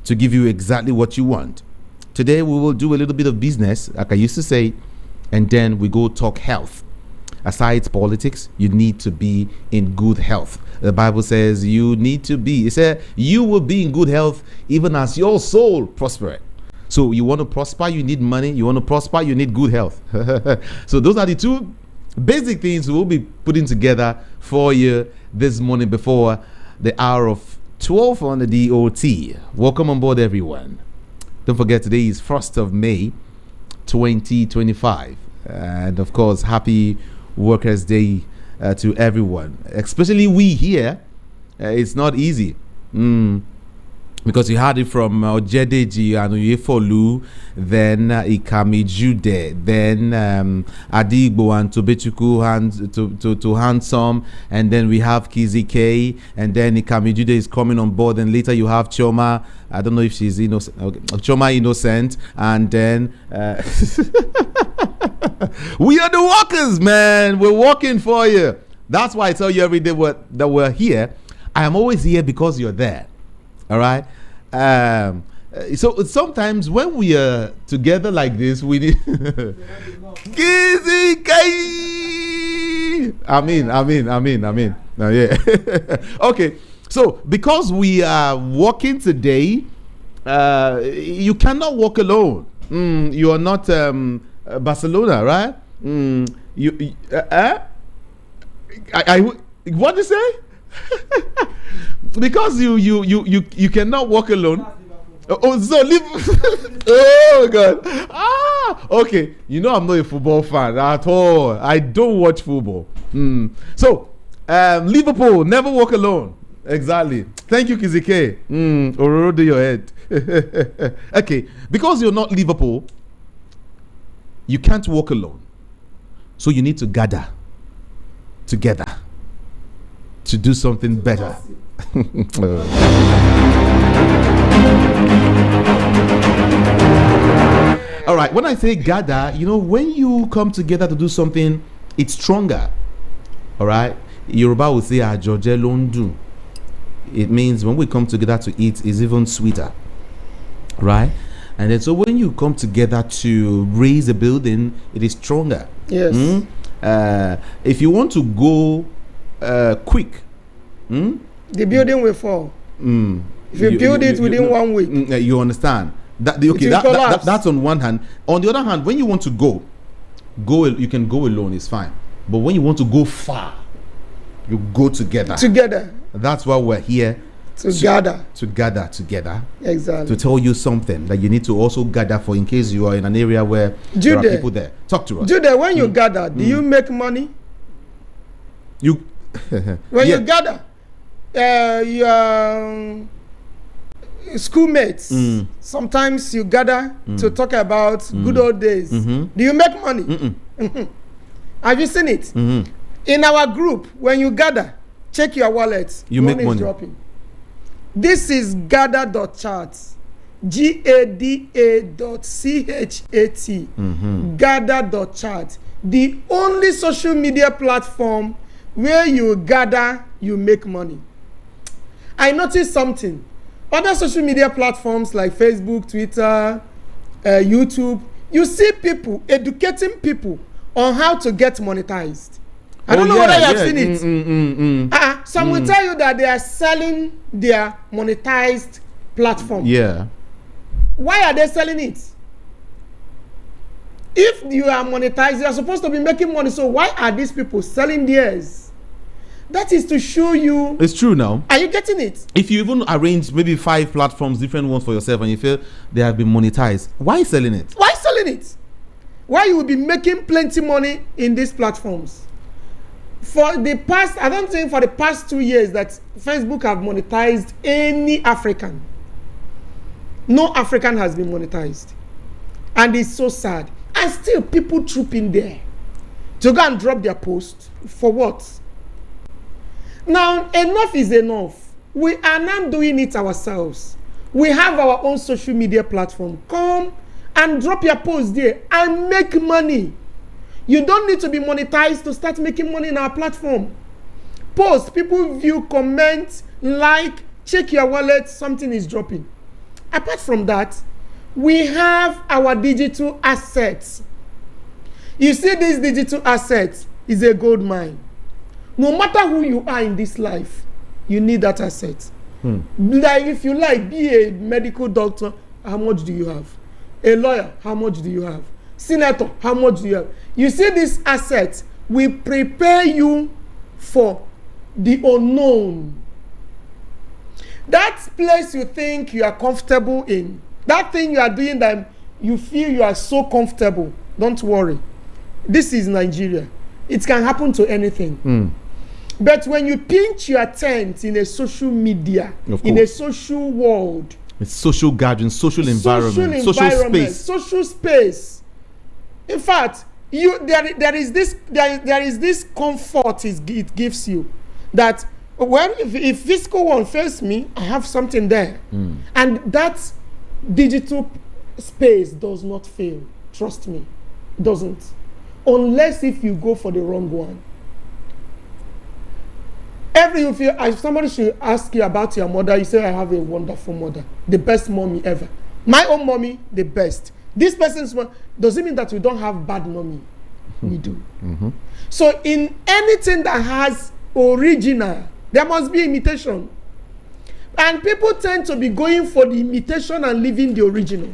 to give you exactly what you want. Today we will do a little bit of business, like I used to say, and then we go talk health. Aside politics, you need to be in good health. The Bible says you need to be. It said you will be in good health even as your soul prospereth. So you want to prosper, you need money. You want to prosper, you need good health. So those are the two basic things we'll be putting together for you this morning before the hour of 12 on the DOT. Welcome on board, everyone. Don't forget, today is 1st of May 2025, and of course, happy Workers' Day to everyone, especially we here. It's not easy because you heard it from Ojedeji and Oyefolu, then Ikami Jude, then Adigbo and Tobechuku to Handsome, and then we have Kizzy K, and then Ikami Jude is coming on board, and later you have Choma. I don't know if she's innocent. Okay. Choma Innocent, and then we are the workers, man. We're working for you. That's why I tell you every day that we're here. I am always here because you're there. All right. So sometimes when we are together like this, we need Kizzy K. Amen. No, yeah. Okay. So because we are walking today, you cannot walk alone. You are not Barcelona, right? What do you say? Because you cannot walk alone. Oh, so leave. Oh God. Okay. You know I'm not a football fan at all. I don't watch football. So Liverpool never walk alone. Exactly. Thank you, Kizike. Ororo do your head. Okay. Because you're not Liverpool, you can't walk alone. So you need to gather together to do something better. All right. When I say gather, when you come together to do something, it's stronger. All right. Yoruba will say Ajoje Londu. It means when we come together to eat, it's even sweeter, right? And then so when you come together to raise a building, it is stronger. Yes. If you want to go quick, the building will fall. If you build it within 1 week, you understand that. Okay, that's on one hand. On the other hand, when you want to go, you can go alone. It's fine. But when you want to go far, you go together. That's why we're here to gather together. Exactly. To tell you something that you need to also gather for in case you are in an area where there are people there. Talk to us. Jude, when you gather, do you make money? You you gather, your schoolmates. Sometimes you gather to talk about good old days. Do you make money? Have you seen it? In our group, when you gather, check your wallet. You make money. Dropping. This is gather.chat. GADA.CHAT. Gather.chat. The only social media platform where you gather, you make money. I noticed something. Other social media platforms like Facebook, Twitter, YouTube, you see people educating people on how to get monetized. I don't know whether you have seen it. Some will tell you that they are selling their monetized platform. Yeah. Why are they selling it? If you are monetized, you are supposed to be making money. So why are these people selling theirs? That is to show you. It's true now. Are you getting it? If you even arrange maybe 5 platforms, different ones for yourself, and you feel they have been monetized, why selling it? Why selling it? Why you will be making plenty money in these platforms? For the past, I don't think for the past 2 years that Facebook have monetized any African. No African has been monetized. And it's so sad. And still people troop in there to go and drop their post. For what? Now, enough is enough. We are not doing it ourselves. We have our own social media platform. Come and drop your post there and make money. You don't need to be monetized to start making money in our platform. Post, people view, comment, like, check your wallet, something is dropping. Apart from that, we have our digital assets. You see, this digital asset is a gold mine. No matter who you are in this life, you need that asset. Like, if you like, be a medical doctor, how much do you have? A lawyer, how much do you have? Senator, how much do you have? You see, this asset will prepare you for the unknown. That place you think you are comfortable in, that thing you are doing that you feel you are so comfortable, don't worry. This is Nigeria. It can happen to anything. But when you pinch your tent in a social media, in a social world, it's social gathering, social environment, social space. In fact, there is this comfort it gives you, that well, if physical one fails me, I have something there, and that digital space does not fail. Trust me, it doesn't, unless if you go for the wrong one. If somebody should ask you about your mother, you say, I have a wonderful mother, the best mommy ever. My own mommy, the best. This person's one doesn't mean that we don't have bad mommy. We do. So in anything that has original, there must be imitation. And people tend to be going for the imitation and leaving the original.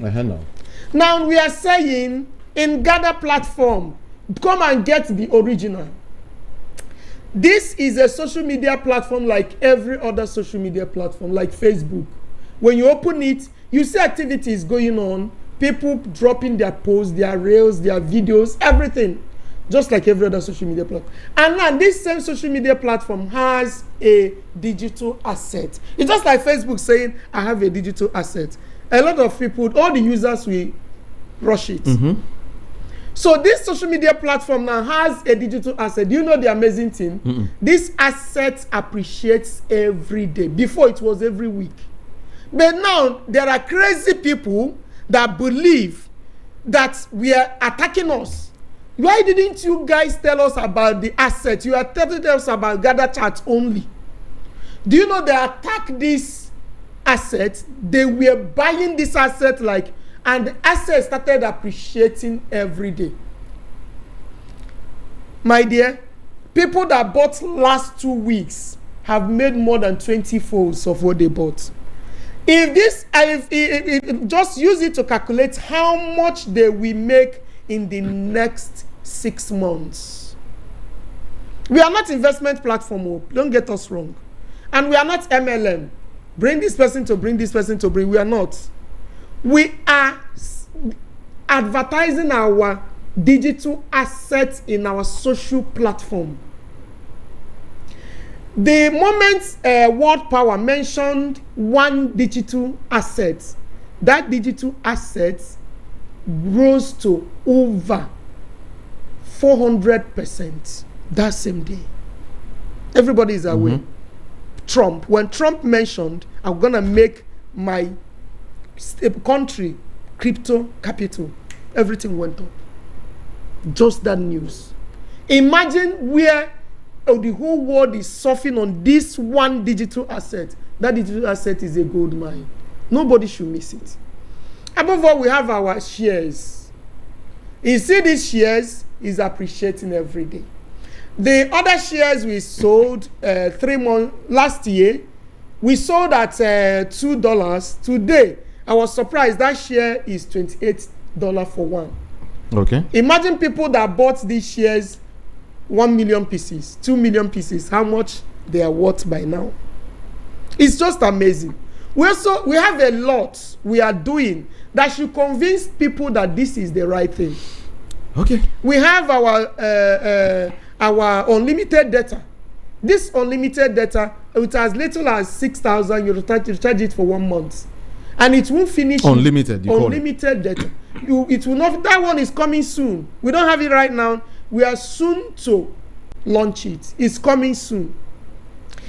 Now we are saying in Gather platform, come and get the original. This is a social media platform like every other social media platform, like Facebook. When you open it, you see activities going on, people dropping their posts, their reels, their videos, everything, just like every other social media platform. And now this same social media platform has a digital asset. It's just like Facebook saying, I have a digital asset. A lot of people, all the users will rush it. So this social media platform now has a digital asset. Do you know the amazing thing? This asset appreciates every day. Before it was every week. But now there are crazy people that believe that we are attacking us. Why didn't you guys tell us about the asset? You are telling us about Gather Chat only. Do you know they attack this asset? They were buying this asset and the asset started appreciating every day. My dear, people that bought last 2 weeks have made more than 20 folds of what they bought. If just use it to calculate how much they will make in the next 6 months. We are not investment platform, don't get us wrong. And we are not MLM. Bring this person to bring this person to bring. We are not. We are advertising our digital assets in our social platform. The moment World Power mentioned one digital asset, that digital asset rose to over 400% that same day. Everybody is aware. When Trump mentioned, I'm gonna make my country crypto capital, everything went up. Just that news. Imagine where the whole world is surfing on this one digital asset. That digital asset is a gold mine. Nobody should miss it. Above all, we have our shares. You see, these shares is appreciating every day. The other shares we sold 3 months last year, we sold at $2. Today, I was surprised that share is $28 for one. Okay. Imagine people that bought these shares 1 million pieces, 2 million pieces, how much they are worth by now. It's just amazing. We have a lot we are doing that should convince people that this is the right thing. Okay. We have our unlimited data. This unlimited data, with as little as 6,000, you recharge it for 1 month. And it won't finish. Unlimited, unlimited data. It will not. That one is coming soon. We don't have it right now. We are soon to launch it. It's coming soon.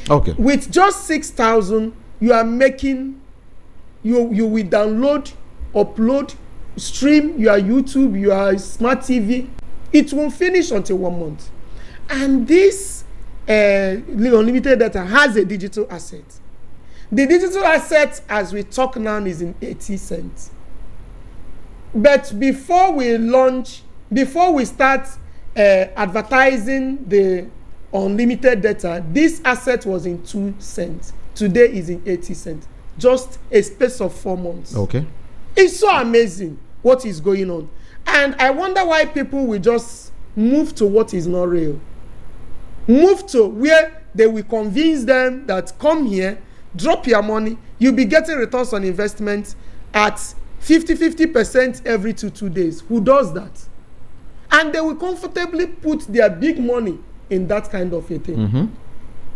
Okay. With just 6,000, you are making. You will download, upload, stream your YouTube, your smart TV. It won't finish until 1 month. And this unlimited data has a digital asset. The digital asset as we talk now is in 80 cents. But before we start advertising the unlimited data, this asset was in 2 cents. Today is in 80 cents. Just a space of 4 months. Okay. It's so amazing what is going on. And I wonder why people will just move to what is not real. Move to where they will convince them that come here, drop your money, you'll be getting returns on investment at 50% every 2 days. Who does that? And they will comfortably put their big money in that kind of a thing. Mm-hmm.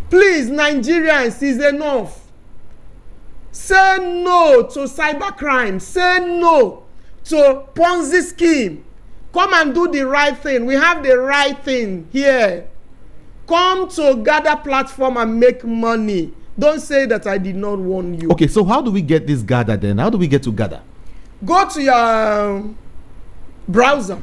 Please, Nigerians, is enough. Say no to cybercrime. Say no to Ponzi scheme. Come and do the right thing. We have the right thing here. Come to Gather platform and make money. Don't say that I did not warn you. Okay, so how do we get this Gather then? How do we get to Gather? Go to your browser.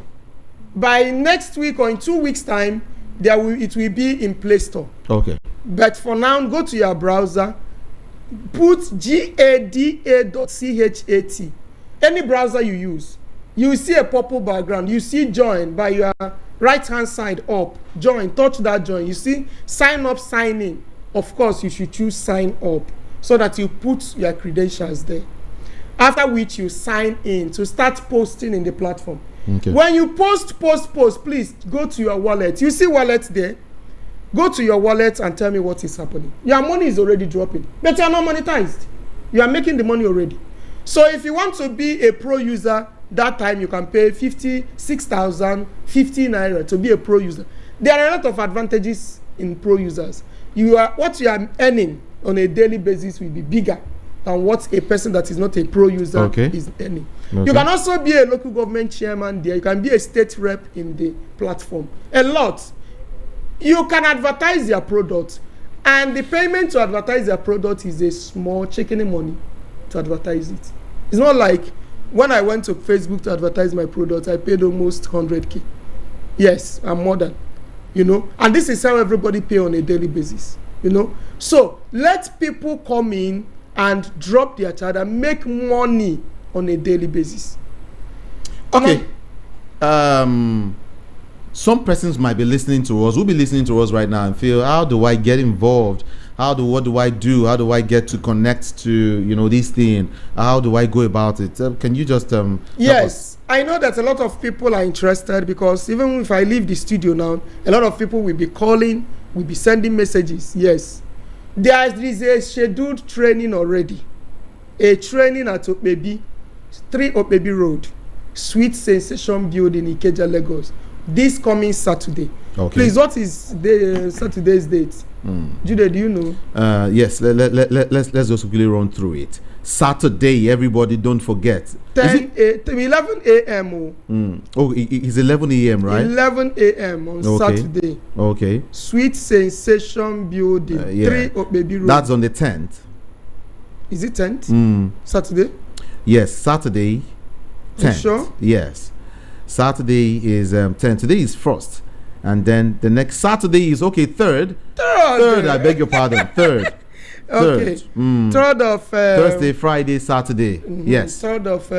By next week or in 2 weeks' time, it will be in Play Store. Okay. But for now, go to your browser. Put gada.chat. Any browser you use, you will see a purple background. You see join by your right hand side up. Join, touch that join. You see sign up, sign in. Of course, you should choose sign up so that you put your credentials there. After which you sign in to start posting in the platform. Okay. When you post, please go to your wallet. You see wallet there? Go to your wallet and tell me what is happening. Your money is already dropping, but you are not monetized. You are making the money already. So if you want to be a pro user, that time you can pay 56,050 naira to be a pro user. There are a lot of advantages in pro users. What you are earning on a daily basis will be bigger than what a person that is not a pro user is earning. Okay. You can also be a local government chairman there. You can be a state rep in the platform. A lot. You can advertise your product, and the payment to advertise your product is a small chicken money to advertise it. It's not like when I went to Facebook to advertise my product, I paid almost 100K. Yes, I'm more than, and this is how everybody pay on a daily basis, So let people come in and drop their child and make money on a daily basis. Okay. Some persons might be listening to us, will be listening to us right now and feel, how do I get involved? What do I do? How do I get to connect to, this thing? How do I go about it? Can you just Yes, I know that a lot of people are interested, because even if I leave the studio now, a lot of people will be calling, will be sending messages. Yes. There is a scheduled training already. A training at Okpebi, 3 Okpebi Road, Sweet Sensation Building, Ikeja, Lagos. This coming Saturday. Okay. Please, what is the Saturday's date? Jude, do you know? Yes, let's just quickly run through it. Saturday, everybody, don't forget. 11 a.m. Oh, it's 11 a.m., right? 11 a.m. on Saturday. Okay. Sweet Sensation Building, 3 Okpebi Road. That's on the 10th. Is it 10th? Saturday? Yes, Saturday, 10th. Sure? Yes. Saturday is 10th. Today is 1st. And then the next Saturday is, 3rd. Third, I beg your pardon. 3rd. Okay. 3rd of Thursday, Friday, Saturday. Yes. 3rd of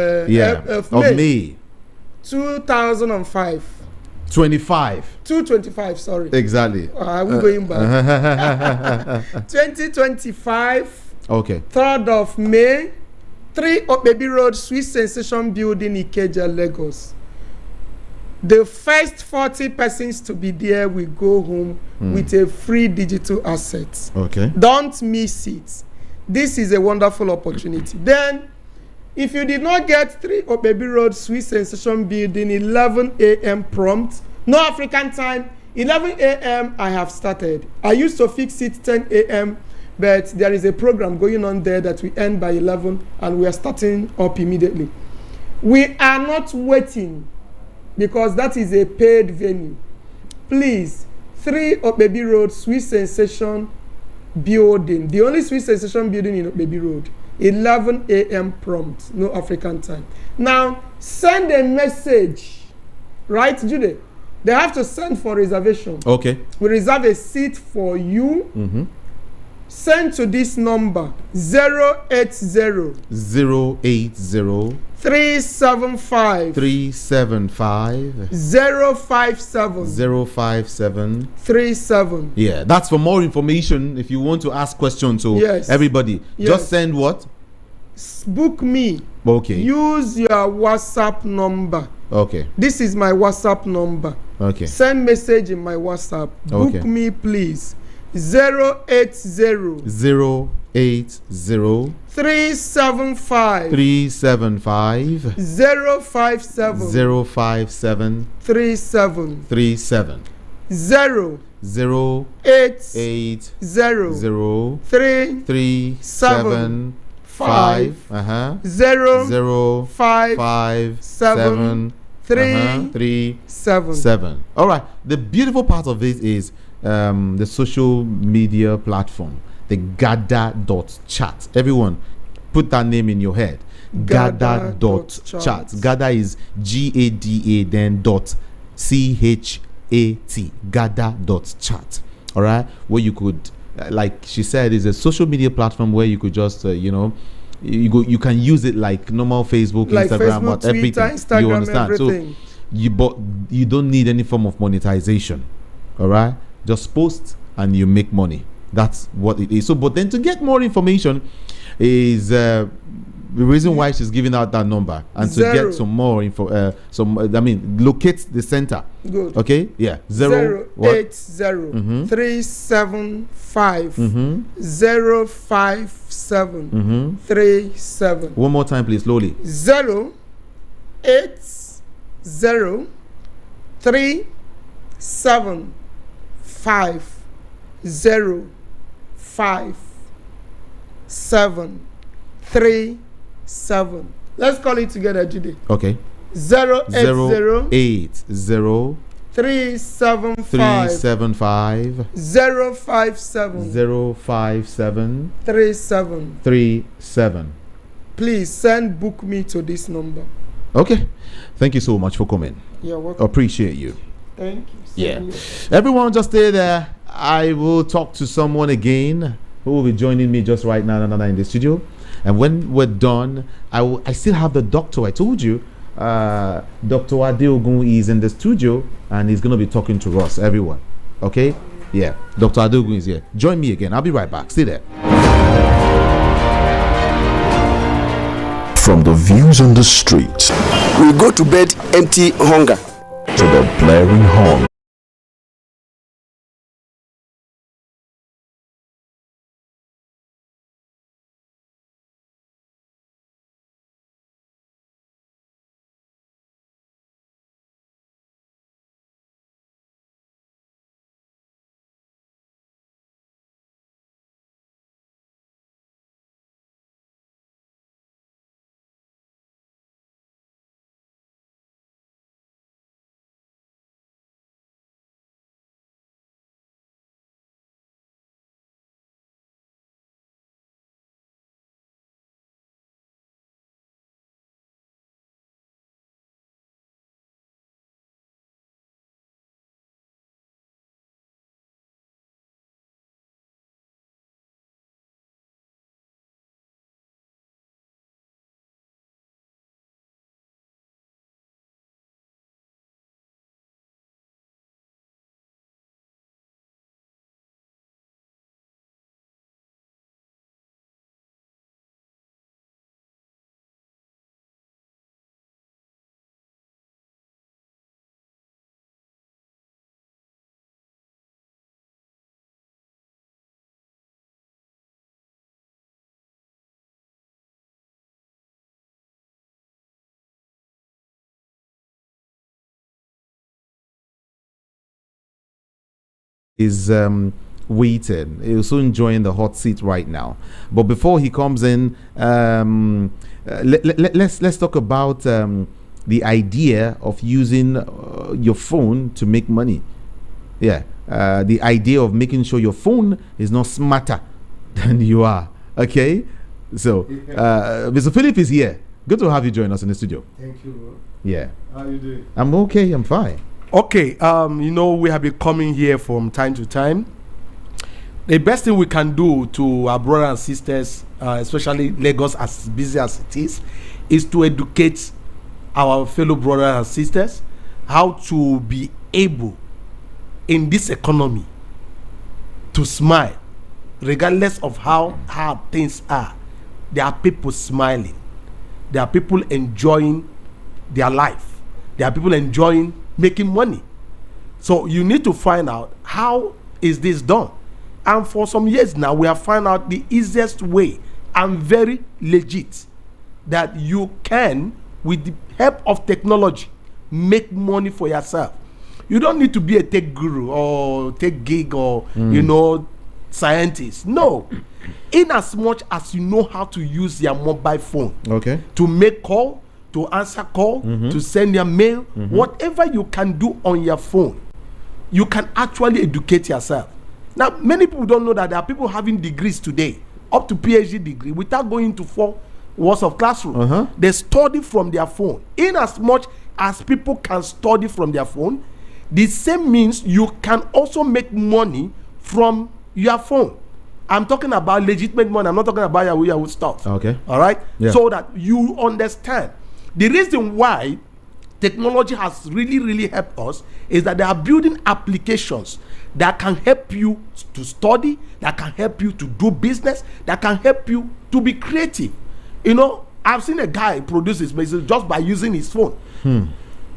May. 2005. 25. 225, sorry. Exactly. We're going back. 2025. Okay. 3rd of May. 3 Okpebi Road, Sweet Sensation Building, Ikeja, Lagos. The first 40 persons to be there will go home with a free digital asset. Okay. Don't miss it. This is a wonderful opportunity. Then, if you did not get 3 Okpebi Road, Sweet Sensation Building, 11 a.m. prompt, no African time, 11 a.m. I have started. I used to fix it 10 a.m., but there is a program going on there that we end by 11, and we are starting up immediately. We are not waiting, because that is a paid venue. Please, 3 Okpebi Road, Sweet Sensation Building. The only Sweet Sensation Building in Okpebi Road. 11 a.m. prompt, no African time. Now, send a message. Right, Jude? They have to send for reservation. Okay. We reserve a seat for you. Send to this number 080 080 375 375 057 057. 37. Yeah, that's for more information. If you want to ask questions to Yes. everybody, Yes. just send what? Book me. Okay. Use your WhatsApp number. Okay. This is my WhatsApp number. Okay. Send message in my WhatsApp. Okay. Book me, please. 080 080 375 375 057 057 37 37 0 080 8 0 3 375 5 0 0 5 5 7 3 3 7. 7. All right. The beautiful part of this is the social media platform, the Gada.chat. Everyone, put that name in your head. Gada.chat. Gada is GADA, then .CHAT. Gada.chat. All right. Where you could, like she said, is a social media platform where you could just, you can use it like normal Facebook, Like Instagram, Facebook, everything. Twitter, Instagram, You understand? everything. So you don't need any form of monetization. All right, just post and you make money. That's what it is. So, but then to get more information is the reason why she's giving out that number, and to get some more info. Locate the center. Good. Okay, yeah. 080 Mhm. 375 Mhm. 057 Mhm. 37. One more time, please, slowly. 080 375 05737. Let's call it together, Judy. Okay. 080 080 375 375 057 057 37. 37. Please send book me to this number. Okay. Thank you so much for coming. You're welcome. Appreciate you. Thank you. Yeah. Everyone just stay there. I will talk to someone again who will be joining me just right now in the studio. And when we're done, I still have the doctor. I told you, Dr. Adeogun is in the studio and he's going to be talking to us, everyone. Okay? Yeah. Dr. Adeogun is here. Join me again. I'll be right back. Stay there. From the views on the street We go to bed empty hunger. to the blaring horn Is waiting. He's also enjoying the hot seat right now. But before he comes in, let's talk about the idea of using your phone to make money. Yeah, the idea of making sure your phone is not smarter than you are. Okay, so Mr. Philip is here. Good to have you join us in the studio. Thank you, bro. Yeah, How you doing? I'm okay. I'm fine. Okay, we have been coming here from time to time the best thing we can do to our brothers and sisters, especially Lagos, as busy as it is to educate our fellow brothers and sisters how to be able in this economy to smile regardless of how hard things are. There are people smiling, there are people enjoying their life, there are people enjoying making money. So you need to find out how is this done. And for some years now, we have found out the easiest way and very legit that you can, with the help of technology, make money for yourself. You don't need to be a tech guru or tech gig or scientist. No. In as much as you know how to use your mobile phone to make call, to answer call, to send your mail, whatever you can do on your phone, you can actually educate yourself. Now, many people don't know that there are people having degrees today, up to PhD degree, without going to 4 walls of classroom. They study from their phone. In as much as people can study from their phone, the same means you can also make money from your phone. I'm talking about legitimate money. I'm not talking about Yahoo stuff. All right? Yeah. So that you understand. The reason why technology has really helped us is that they are building applications that can help you to study, that can help you to do business, that can help you to be creative. I've seen a guy produce his message just by using his phone.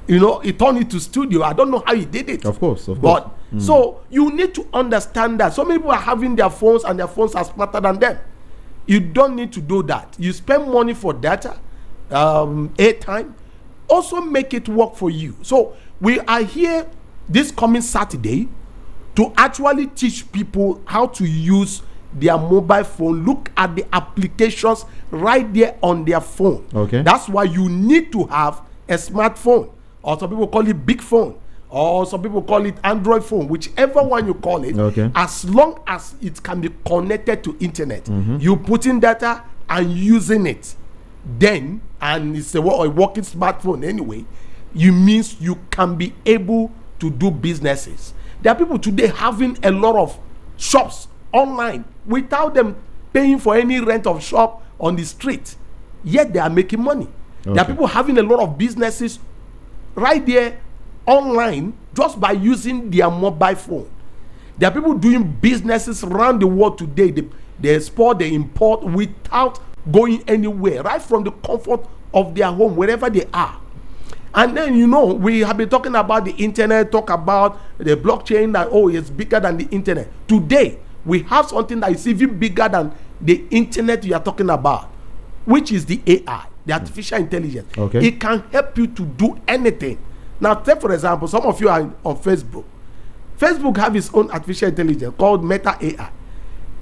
He turned it to studio. I don't know how he did it. Of course. But so you need to understand that. So many people are having their phones and their phones are smarter than them. You don't need to do that. You spend money for data, airtime. Also make it work for you. So we are here this coming Saturday to actually teach people how to use their mobile phone. Look at the applications right there on their phone. That's why you need to have a smartphone, or some people call it big phone, or some people call it Android phone, whichever one you call it. As long as it can be connected to internet, you put in data and using it, then, and it's a working smartphone anyway, you means you can be able to do businesses. There are people today having a lot of shops online without them paying for any rent of shop on the street, yet they are making money. There are people having a lot of businesses right there online just by using their mobile phone. There are people doing businesses around the world today. They export, they import without going anywhere, right from the comfort of their home, wherever they are. And then, we have been talking about the internet, talk about the blockchain, that it's bigger than the internet. Today we have something that is even bigger than the internet you are talking about, which is the AI, the artificial intelligence. It can help you to do anything. Now, take for example, some of you are on Facebook. Facebook have its own artificial intelligence called Meta AI.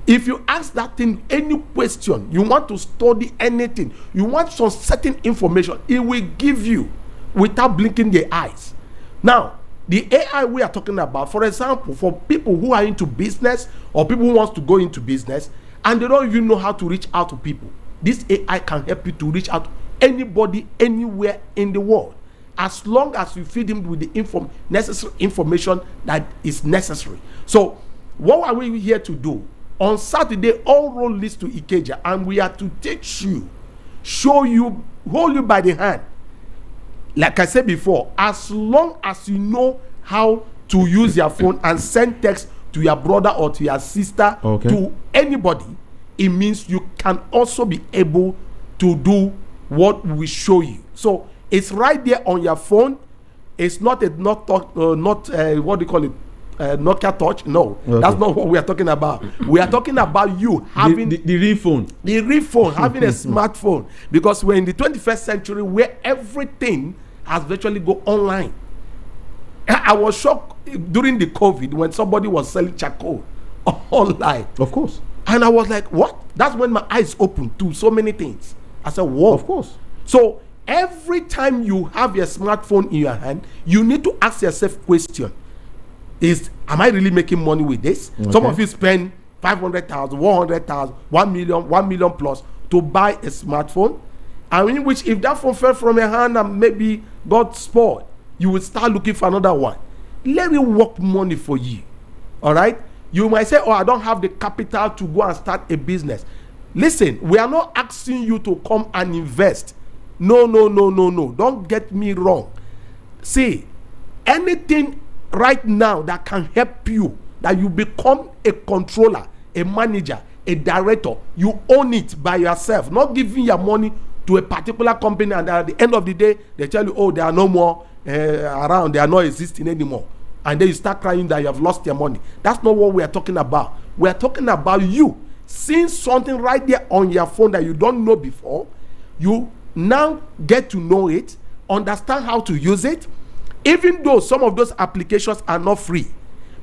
If you ask that thing any question, you want to study anything, you want some certain information, it will give you without blinking their eyes. Now, the AI we are talking about, for example, for people who are into business or people who wants to go into business and they don't even know how to reach out to people, this AI can help you to reach out to anybody, anywhere in the world, as long as you feed him with the necessary information that is necessary. So, what are we here to do? On Saturday, all road leads to Ikeja, and we are to teach you, show you, hold you by the hand. Like I said before, as long as you know how to use your phone and send text to your brother or to your sister, to anybody, it means you can also be able to do what we show you. So it's right there on your phone. It's not what do you call it? Nokia Touch. No, that's not what we are talking about. We are talking about you having the real phone. The real phone, having a smartphone, because we're in the 21st century where everything has virtually go online. I was shocked during the COVID when somebody was selling charcoal online. Of course. And I was like, what? That's when my eyes opened to so many things. I said, whoa. Of course. So every time you have your smartphone in your hand, you need to ask yourself question. Am I really making money with this? Some of you spend 500,000, 100,000, 1 million plus to buy a smartphone, and in which if that phone fell from your hand and maybe got spoiled, you will start looking for another one. Let it work money for you. All right, You might say, oh, I don't have the capital to go and start a business. Listen, we are not asking you to come and invest. No. Don't get me wrong. See, anything right now that can help you, that you become a controller, a manager, a director, you own it by yourself, not giving your money to a particular company, and at the end of the day, they tell you, oh, they are no more around, they are not existing anymore. And then you start crying that you have lost your money. That's not what we are talking about. We are talking about you seeing something right there on your phone that you don't know before. You now get to know it, understand how to use it, even though some of those applications are not free.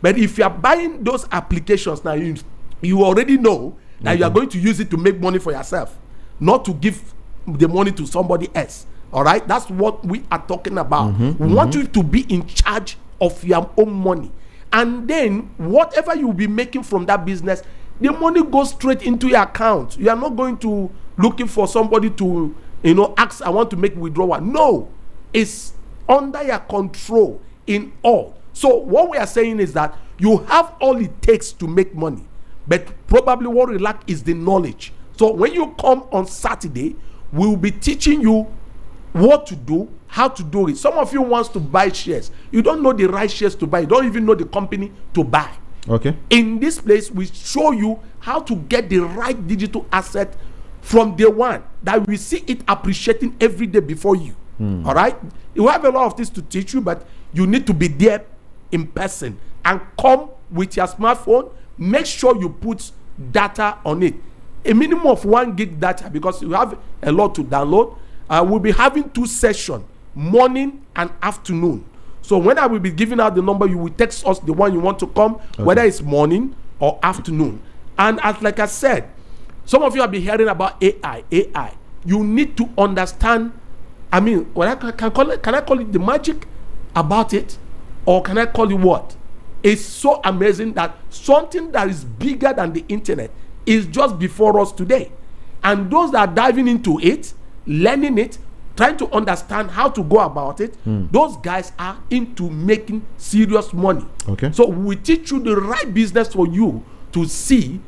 But if you are buying those applications now, you already know that you are going to use it to make money for yourself, not to give the money to somebody else. All right, that's what we are talking about. We want you to be in charge of your own money, and then whatever you will be making from that business, the money goes straight into your account. You are not going to looking for somebody to, ask, I want to make withdrawal. No, it's under your control in all. So what we are saying is that you have all it takes to make money, but probably what you lack is the knowledge. So when you come on Saturday, we will be teaching you what to do, how to do it. Some of you wants to buy shares. You don't know the right shares to buy. You don't even know the company to buy. Okay. In this place, we show you how to get the right digital asset from day one, that we see it appreciating every day before you. All right. You have a lot of things to teach you, but you need to be there in person and come with your smartphone. Make sure you put data on it, a minimum of 1 gig data, because you have a lot to download. We'll be having 2 sessions, morning and afternoon. So when I will be giving out the number, you will text us the one you want to come, whether it's morning or afternoon. And as like I said, some of you have been hearing about AI. You need to understand. I mean, what I can call it, can I call it the magic about it, or can I call it what? It's so amazing that something that is bigger than the internet is just before us today, and those that are diving into it, learning it, trying to understand how to go about it, those guys are into making serious money. Okay. So we teach you the right business for you to see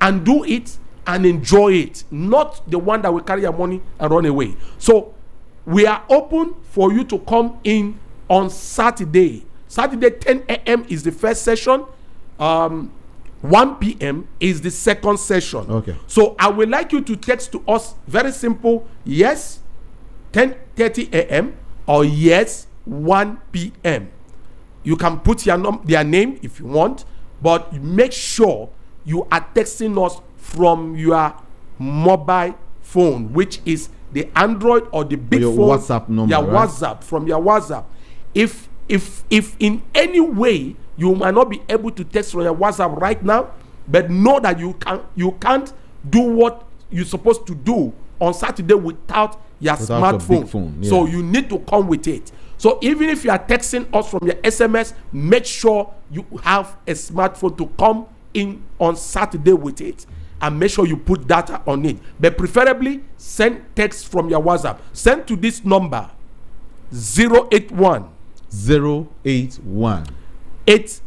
and do it and enjoy it, not the one that will carry your money and run away. So we are open for you to come in on Saturday. Saturday 10 a.m. is the first session. 1 p.m. is the second session. Okay. So I would like you to text to us, very simple, yes 10:30 a.m. or yes 1 p.m. You can put their name if you want, but make sure you are texting us from your mobile phone, which is the Android or the big your phone. WhatsApp number, your right? WhatsApp, from your WhatsApp. If in any way you might not be able to text from your WhatsApp right now, but know that you can't do what you're supposed to do on Saturday without your smartphone. Phone, yeah. So you need to come with it. So even if you are texting us from your SMS, make sure you have a smartphone to come in on Saturday with it, and make sure you put data on it. But preferably send text from your WhatsApp. Send to this number 081 081 80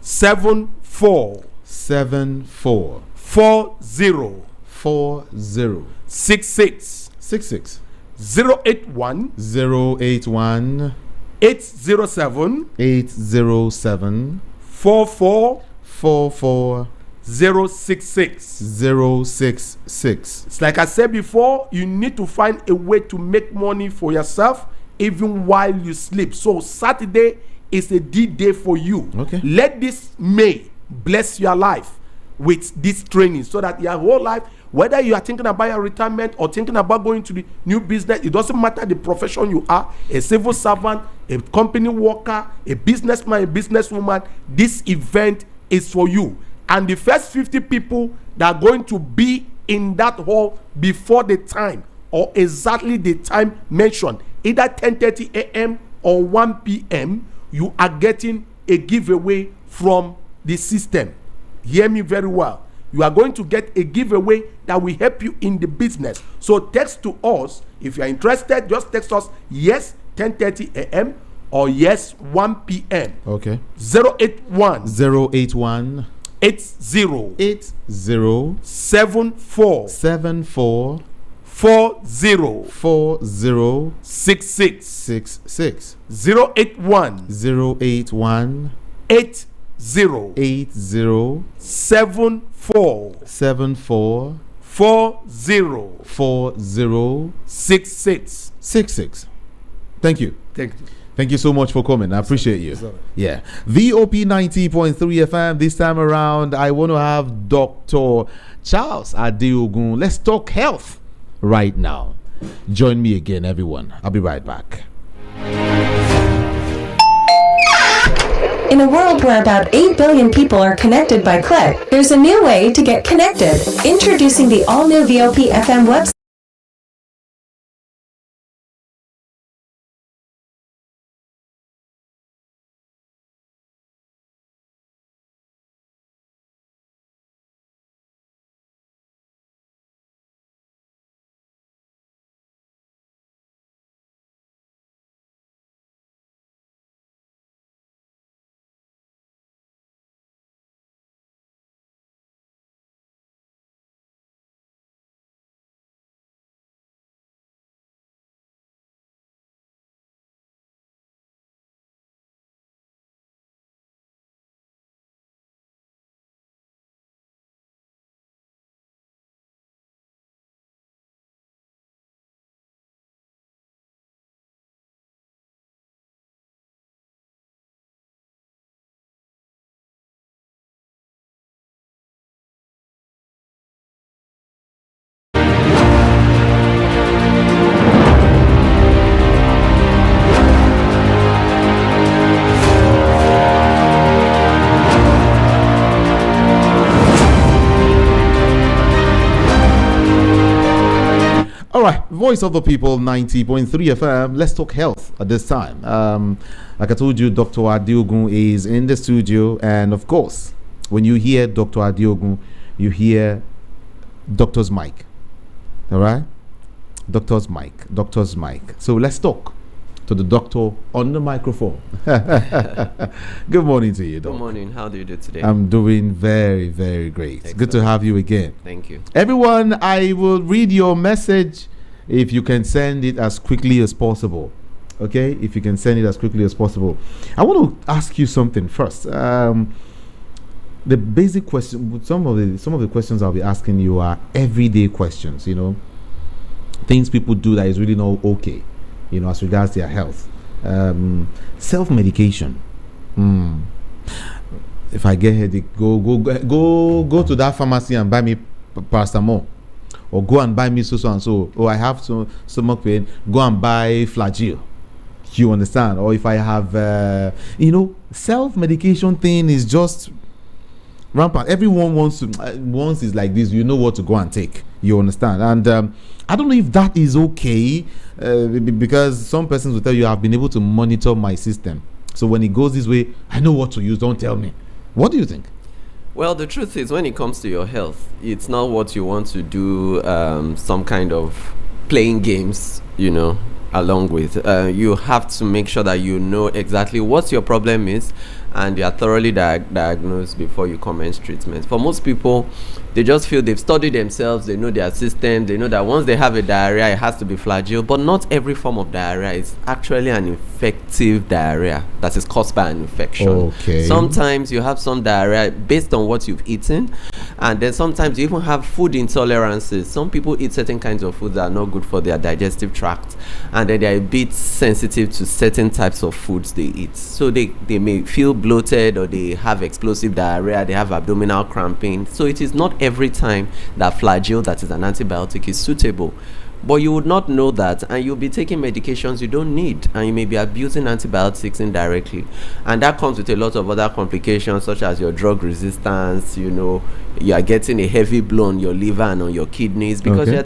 74 74 40 40 66 66 081 081 807 807 44 44 066. 066. It's like I said before, you need to find a way to make money for yourself even while you sleep. So Saturday is a D-day for you. Okay. Let this May bless your life with this training, so that your whole life, whether you are thinking about your retirement or thinking about going to the new business, it doesn't matter the profession you are, a civil servant, a company worker, a businessman, a businesswoman, this event is for you. And the first 50 people that are going to be in that hall before the time, or exactly the time mentioned, either 10:30 a.m. or 1 p.m., you are getting a giveaway from the system. Hear me very well. You are going to get a giveaway that will help you in the business. So text to us if you are interested. Just text us yes 10:30 a.m. or yes 1 p.m. Okay. 081 081 80 80 74 74 40 40 66 66 081 081 80 80 74 74 40 40 66. 66. Thank you. Thank you. Thank you so much for coming. I appreciate you. Sorry. Yeah. VOP 90.3 FM. This time around, I want to have Dr. Charles Adeogun. Let's talk health right now. Join me again, everyone. I'll be right back. In a world where about 8 billion people are connected by click, there's a new way to get connected. Introducing the all-new VOP FM website. All right, Voice of the People 90.3 FM. Let's talk health at this time. Like I told you, Dr. Adeogun is in the studio, and of course, when you hear Dr. Adeogun, you hear Doctor's mic. All right, Doctor's mic. So let's talk to the doctor on the microphone. Good morning to you, Doc. Good morning. How do you do today? I'm doing very, very great. Excellent. Good to have you again. Thank you. Everyone, I will read your message if you can send it as quickly as possible. Okay? If you can send it as quickly as possible. I want to ask you something first. The basic question, some of the questions I'll be asking you are everyday questions, you know. Things people do that is really not okay, you know, as regards their health. Self-medication. If I get headache, go to that pharmacy and buy me paracetamol, or go and buy me so and so. Oh, I have some stomach pain. Go and buy Flagyl. You understand? Or if I have, self-medication thing is just rampant. Everyone wants is like this. You know what to go and take. You understand? And I don't know if that is okay, because some persons will tell you I've been able to monitor my system. So when it goes this way, I know what to use. Don't tell me. What do you think? Well, the truth is, when it comes to your health, it's not what you want to do, some kind of playing games, along with. You have to make sure that you know exactly what your problem is, and you are thoroughly diagnosed before you commence treatment. For most people, they just feel they've studied themselves, they know their system, they know that once they have a diarrhea, it has to be Flagyl. But not every form of diarrhea is actually an infective diarrhea that is caused by an infection. Okay. Sometimes you have some diarrhea based on what you've eaten, and then sometimes you even have food intolerances. Some people eat certain kinds of food that are not good for their digestive tract, and then they are a bit sensitive to certain types of foods they eat. So they may feel bloated, or they have explosive diarrhea, they have abdominal cramping. So it is not every time that Flagyl, that is an antibiotic, is suitable. But you would not know that, and you'll be taking medications you don't need, and you may be abusing antibiotics indirectly, and that comes with a lot of other complications, such as your drug resistance. You are getting a heavy blow on your liver and on your kidneys because you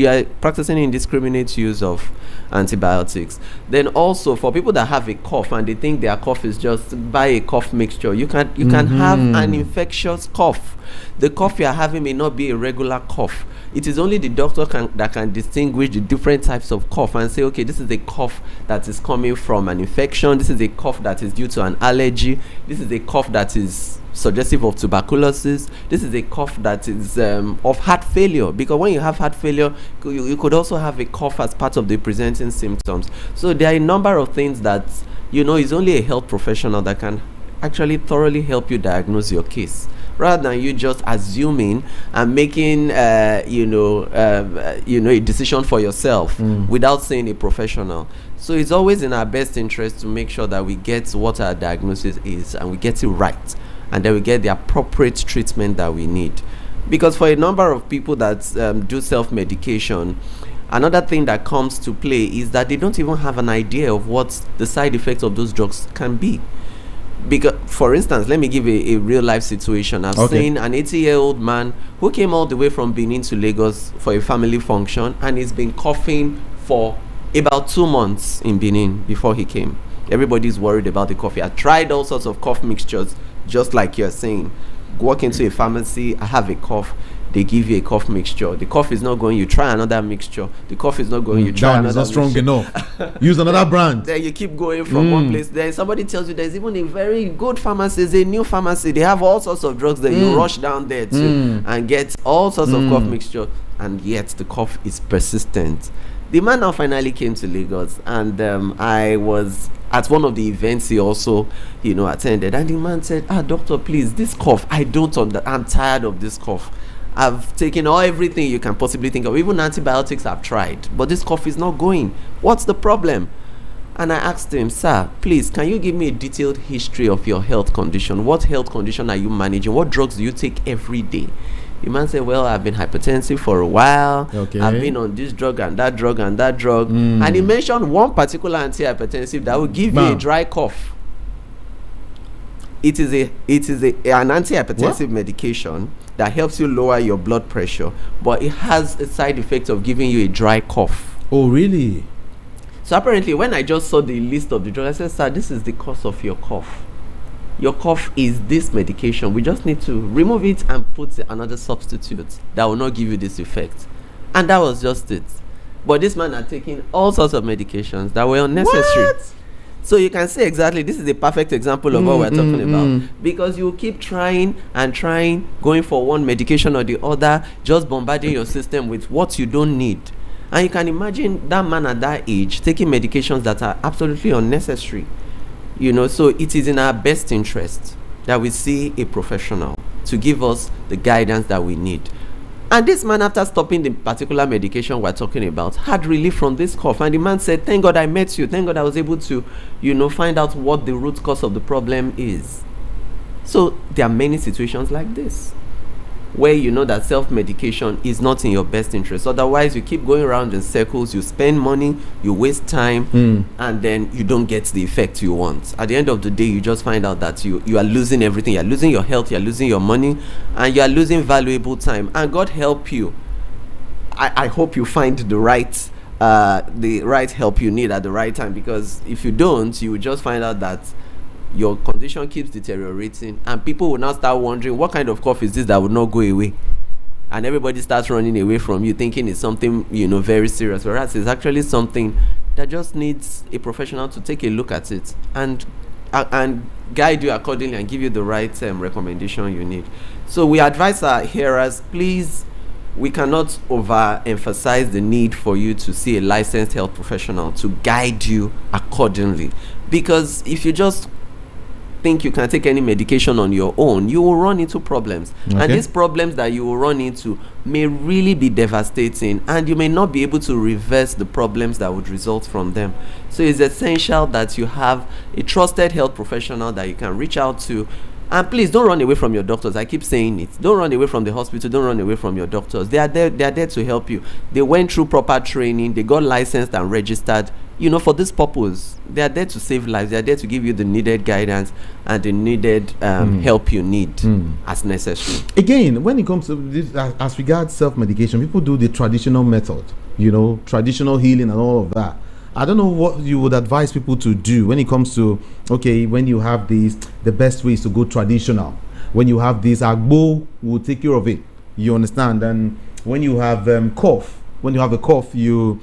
are practicing indiscriminate use of antibiotics. Then also, for people that have a cough and they think their cough is just buy a cough mixture, you can have an infectious cough. The cough you are having may not be a regular cough. It is only the doctor that can distinguish the different types of cough and say, okay, this is a cough that is coming from an infection, this is a cough that is due to an allergy, this is a cough that is suggestive of tuberculosis, this is a cough that is of heart failure, because when you have heart failure, you could also have a cough as part of the presenting symptoms. So there are a number of things that, you know, it's only a health professional that can actually thoroughly help you diagnose your case, rather than you just assuming and making a decision for yourself without seeing a professional. So it's always in our best interest to make sure that we get what our diagnosis is and we get it right, and then we get the appropriate treatment that we need. Because for a number of people that do self-medication, another thing that comes to play is that they don't even have an idea of what the side effects of those drugs can be. Because, for instance, let me give a real life situation. I've seen an 80-year-old man who came all the way from Benin to Lagos for a family function, and he's been coughing for about 2 months in Benin before he came. Everybody's worried about the cough. I tried all sorts of cough mixtures, just like you're saying. Walk into a pharmacy, I have a cough. They give you a cough mixture. The cough is not going, you try another mixture. The cough is not going, you try another mixture. That is not strong enough. Use another brand. Then you keep going from one place. Then somebody tells you there's even a very good pharmacy, a new pharmacy. They have all sorts of drugs that you rush down there to and get all sorts of cough mixture. And yet the cough is persistent. The man now finally came to Lagos, and I was at one of the events he also, attended. And the man said, doctor, please, this cough, I'm tired of this cough. I've taken everything you can possibly think of. Even antibiotics I've tried. But this cough is not going. What's the problem? And I asked him, sir, please, can you give me a detailed history of your health condition? What health condition are you managing? What drugs do you take every day? The man said, well, I've been hypertensive for a while. Okay. I've been on this drug and that drug and that drug. And he mentioned one particular antihypertensive that will give you a dry cough. It is an antihypertensive medication that helps you lower your blood pressure, but it has a side effect of giving you a dry cough. Oh, really? So apparently, when I just saw the list of the drugs, I said, sir, this is the cause of your cough. Your cough is this medication. We just need to remove it and put another substitute that will not give you this effect. And that was just it. But this man had taken all sorts of medications that were unnecessary. What? So you can say exactly, this is a perfect example of what we're talking about. Because you keep trying and trying, going for one medication or the other, just bombarding your system with what you don't need. And you can imagine that man at that age taking medications that are absolutely unnecessary. So it is in our best interest that we see a professional to give us the guidance that we need. And this man, after stopping the particular medication we're talking about, had relief from this cough. And the man said, thank God I met you. Thank God I was able to, find out what the root cause of the problem is. So there are many situations like this where you know that self-medication is not in your best interest. Otherwise, you keep going around in circles, you spend money, you waste time, and then you don't get the effect you want. At the end of the day, you just find out that you are losing everything. You're losing your health, you're losing your money, and you're losing valuable time. And God help you. I hope you find the right help you need at the right time, because if you don't, you will just find out that your condition keeps deteriorating, and people will now start wondering, what kind of cough is this that would not go away? And everybody starts running away from you, thinking it's something very serious, whereas it's actually something that just needs a professional to take a look at it and guide you accordingly and give you the right recommendation you need. So we advise our hearers, please, we cannot overemphasize the need for you to see a licensed health professional to guide you accordingly, because if you just think you can take any medication on your own, you will run into problems. And these problems that you will run into may really be devastating, and you may not be able to reverse the problems that would result from them. So it's essential that you have a trusted health professional that you can reach out to. And please don't run away from your doctors. I keep saying it. Don't run away from the hospital. Don't run away from your doctors. They are there to help you. They went through proper training. They got licensed and registered, for this purpose. They are there to save lives. They are there to give you the needed guidance and the needed help you need as necessary. Again, when it comes to this, as regards self-medication, people do the traditional method, traditional healing and all of that. I don't know what you would advise people to do when it comes to, when you have these, the best way is to go traditional. When you have this, Agbo will take care of it. You understand? And when you have cough, when you have a cough, you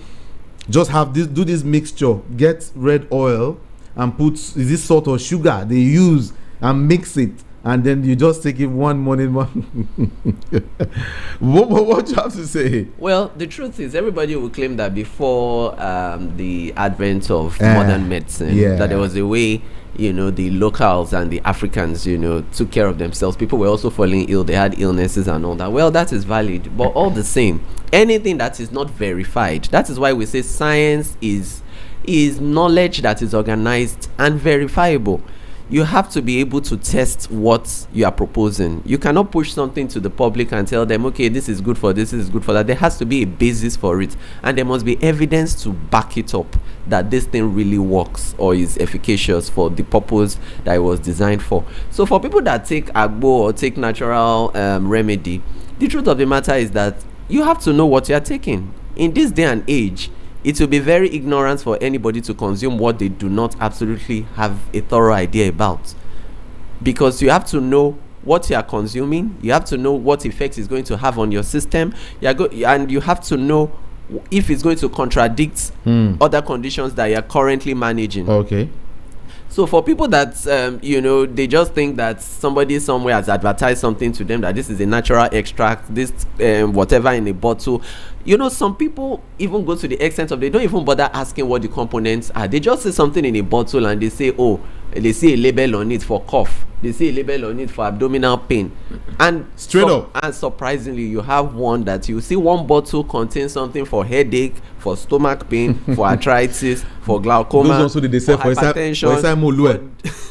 just have this, do this mixture, get red oil and put, is this salt or sugar they use, and mix it, and then you just take it one morning. What you have to say? Well, the truth is, everybody will claim that before the advent of modern medicine, that there was a way, you know, the locals and the Africans, you know, took care of themselves. People were also falling ill. They had illnesses and all that. Well, that is valid. But all the same, anything that is not verified, that is why we say science is knowledge that is organized and verifiable. You have to be able to test what you are proposing. You cannot push something to the public and tell them, okay, this is good for this is good for that. There has to be a basis for it, and there must be evidence to back it up that this thing really works or is efficacious for the purpose that it was designed for. So for people that take agbo or take natural remedy, the truth of the matter is that you have to know what you are taking. In this day and age, it will be very ignorant for anybody to consume what they do not absolutely have a thorough idea about, because you have to know what you are consuming, you have to know what effects it's going to have on your system, and you have to know if it's going to contradict other conditions that you are currently managing. Okay. So for people that you know, they just think that somebody somewhere has advertised something to them that this is a natural extract, this whatever in a bottle. You know, some people even go to the extent of they don't even bother asking what the components are. They just see something in a bottle and they say, oh, they see a label on it for cough, they see a label on it for abdominal pain, and straight up. And surprisingly, you have one that you see one bottle contains something for headache, for stomach pain, for arthritis, for glaucoma. Those also they say for hypertension,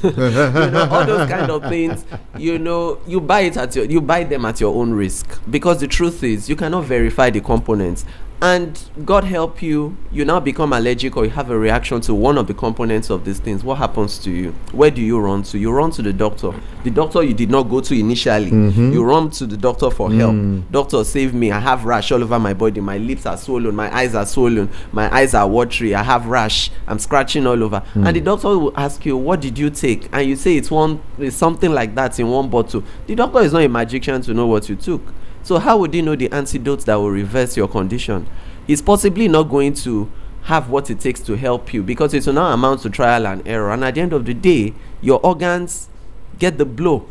you know, all those kind of things. You know, you buy them at your own risk, because the truth is you cannot verify the components. And God help you, you now become allergic or you have a reaction to one of the components of these things. What happens to you? Where do you run to? You run to the doctor. The doctor you did not go to initially. You run to the doctor for help. Doctor, save me. I have rash all over my body. My lips are swollen. My eyes are swollen. My eyes are watery. I have rash. I'm scratching all over. And the doctor will ask you, what did you take? And you say it's something like that in one bottle. The doctor is not a magician to know what you took. So how would he know the antidote that will reverse your condition? He's possibly not going to have what it takes to help you, because it will now amount to trial and error. And at the end of the day, your organs get the blow.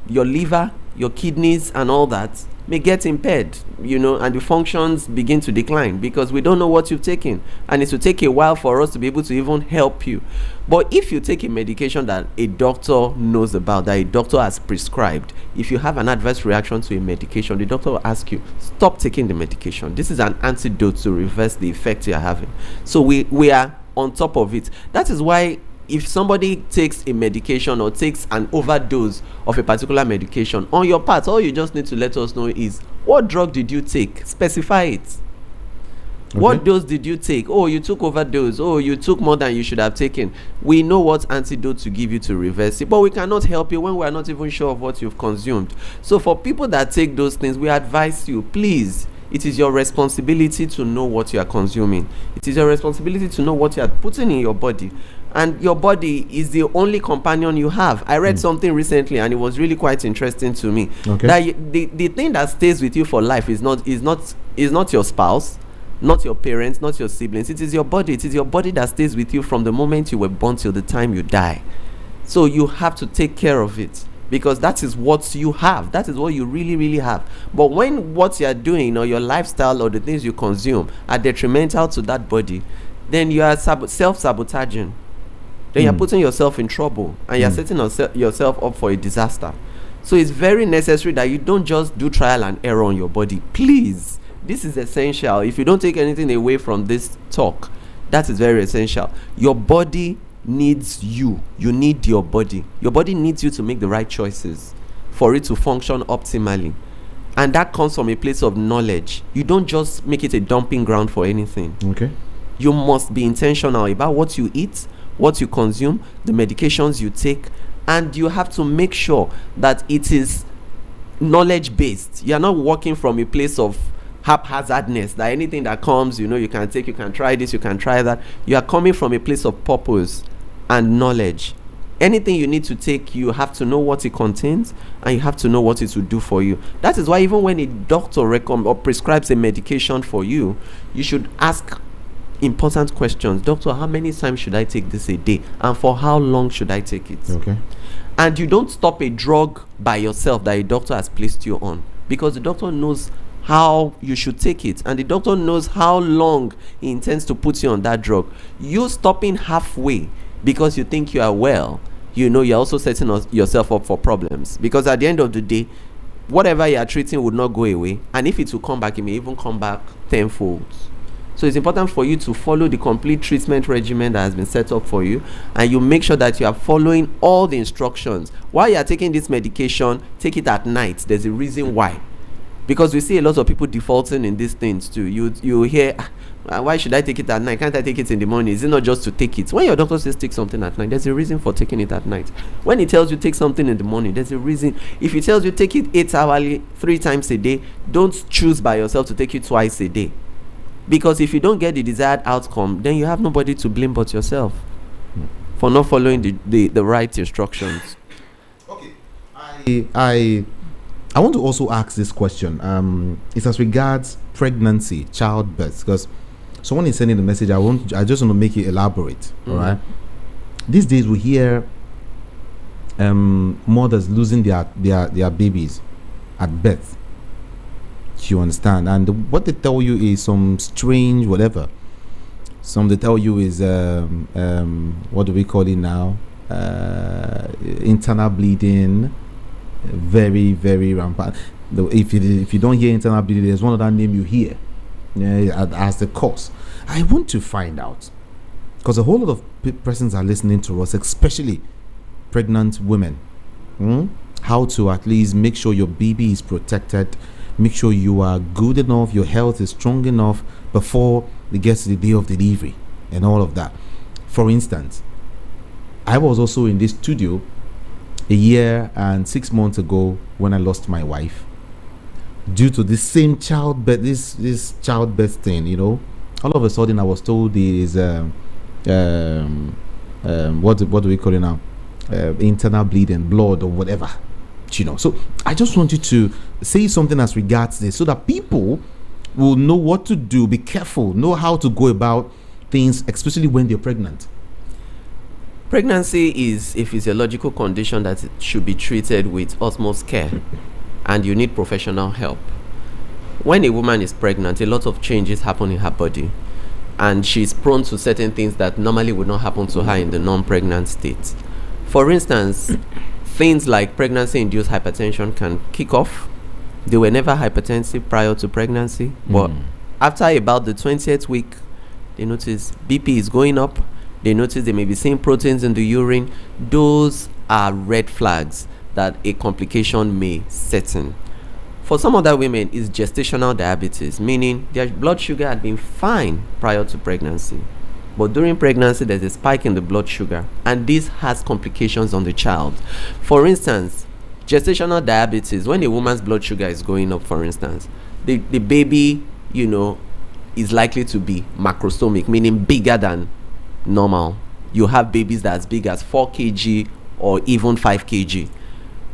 Your liver, your kidneys and all that may get impaired, you know, and the functions begin to decline because we don't know what you've taken, and it will take a while for us to be able to even help you. But if you take a medication that a doctor knows about, that a doctor has prescribed, if you have an adverse reaction to a medication, the doctor will ask you, stop taking the medication. This is an antidote to reverse the effect you are having. So we are on top of it. That is why if somebody takes a medication or takes an overdose of a particular medication, on your part, all you just need to let us know is, what drug did you take? Specify it. Okay. What dose did you take? Oh, you took overdose. Oh, you took more than you should have taken. We know what antidote to give you to reverse it, but we cannot help you when we are not even sure of what you've consumed. So for people that take those things, we advise you, please, it is your responsibility to know what you are consuming. It is your responsibility to know what you are putting in your body. And your body is the only companion you have. I read something recently and it was really quite interesting to me. Okay. That the thing that stays with you for life is not your spouse, not your parents, not your siblings. It is your body. It is your body that stays with you from the moment you were born till the time you die. So you have to take care of it, because that is what you have. That is what you really, really have. But when what you are doing or your lifestyle or the things you consume are detrimental to that body, then you are self-sabotaging. Then you're putting yourself in trouble, and you're setting yourself up for a disaster. So it's very necessary that you don't just do trial and error on your body. Please, this is essential. If you don't take anything away from this talk, that is very essential. Your body needs you. You need your body. Your body needs you to make the right choices for it to function optimally. And that comes from a place of knowledge. You don't just make it a dumping ground for anything. Okay. You must be intentional about what you eat, what you consume, the medications you take, and you have to make sure that it is knowledge based. You are not working from a place of haphazardness, that anything that comes, you know, you can take, you can try this, you can try that. You are coming from a place of purpose and knowledge. Anything you need to take, you have to know what it contains, and you have to know what it will do for you. That is why even when a doctor or prescribes a medication for you, you should ask important questions. Doctor, how many times should I take this a day, and for how long should I take it? Okay. And you don't stop a drug by yourself that a doctor has placed you on, because the doctor knows how you should take it, and the doctor knows how long he intends to put you on that drug. You stopping halfway because you think you are well, you're also setting yourself up for problems, because at the end of the day, whatever you are treating would not go away, and if it will come back, it may even come back tenfold. So it's important for you to follow the complete treatment regimen that has been set up for you, and you make sure that you are following all the instructions. While you are taking this medication, take it at night. There's a reason why, because we see a lot of people defaulting in these things too. You hear, why should I take it at night? Can't I take it in the morning? Is it not just to take it? When your doctor says take something at night, there's a reason for taking it at night. When he tells you take something in the morning, there's a reason. If he tells you take it 8 hourly, 3 times a day, don't choose by yourself to take it twice a day. Because if you don't get the desired outcome, then you have nobody to blame but yourself for not following the right instructions. Okay. I want to also ask this question. It's as regards pregnancy, childbirth, because someone is sending a message. I just want to make it elaborate. All right. These days we hear mothers losing their babies at birth. You understand? And what they tell you is some strange whatever. Some they tell you is what do we call it now? Internal bleeding, very, very rampant. If you don't hear internal bleeding, there's one other name you hear as the cause. I want to find out, because a whole lot of persons are listening to us, especially pregnant women. How to at least make sure your baby is protected. Make sure you are good enough, your health is strong enough before it gets to the day of delivery and all of that. For instance, I was also in this studio a year and 6 months ago when I lost my wife due to this same childbirth, this childbirth thing. All of a sudden I was told there is what do we call it now? Internal bleeding, blood or whatever. So I just want you to say something as regards this, so that people will know what to do, be careful, know how to go about things, especially when they're pregnant. Pregnancy is a physiological condition that should be treated with utmost care, and you need professional help. When a woman is pregnant, a lot of changes happen in her body, and she's prone to certain things that normally would not happen to her in the non-pregnant state. For instance, things like pregnancy-induced hypertension can kick off. They were never hypertensive prior to pregnancy, but after about the 20th week, they notice BP is going up. They notice they may be seeing proteins in the urine. Those are red flags that a complication may set in. For some other women, it's gestational diabetes, meaning their blood sugar had been fine prior to pregnancy, but during pregnancy there's a spike in the blood sugar, and this has complications on the child. For instance, gestational diabetes, when a woman's blood sugar is going up, for instance, the baby is likely to be macrosomic, meaning bigger than normal. You have babies that's big as 4 kg or even 5 kg,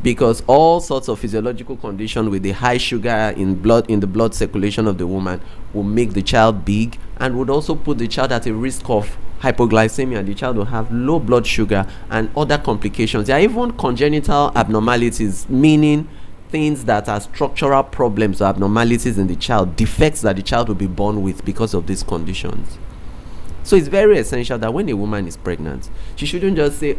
because all sorts of physiological conditions with the high sugar in the blood circulation of the woman will make the child big, and would also put the child at a risk of hypoglycemia. The child will have low blood sugar and other complications. There are even congenital abnormalities, meaning things that are structural problems or abnormalities in the child, defects that the child will be born with because of these conditions. So it's very essential that when a woman is pregnant, she shouldn't just say,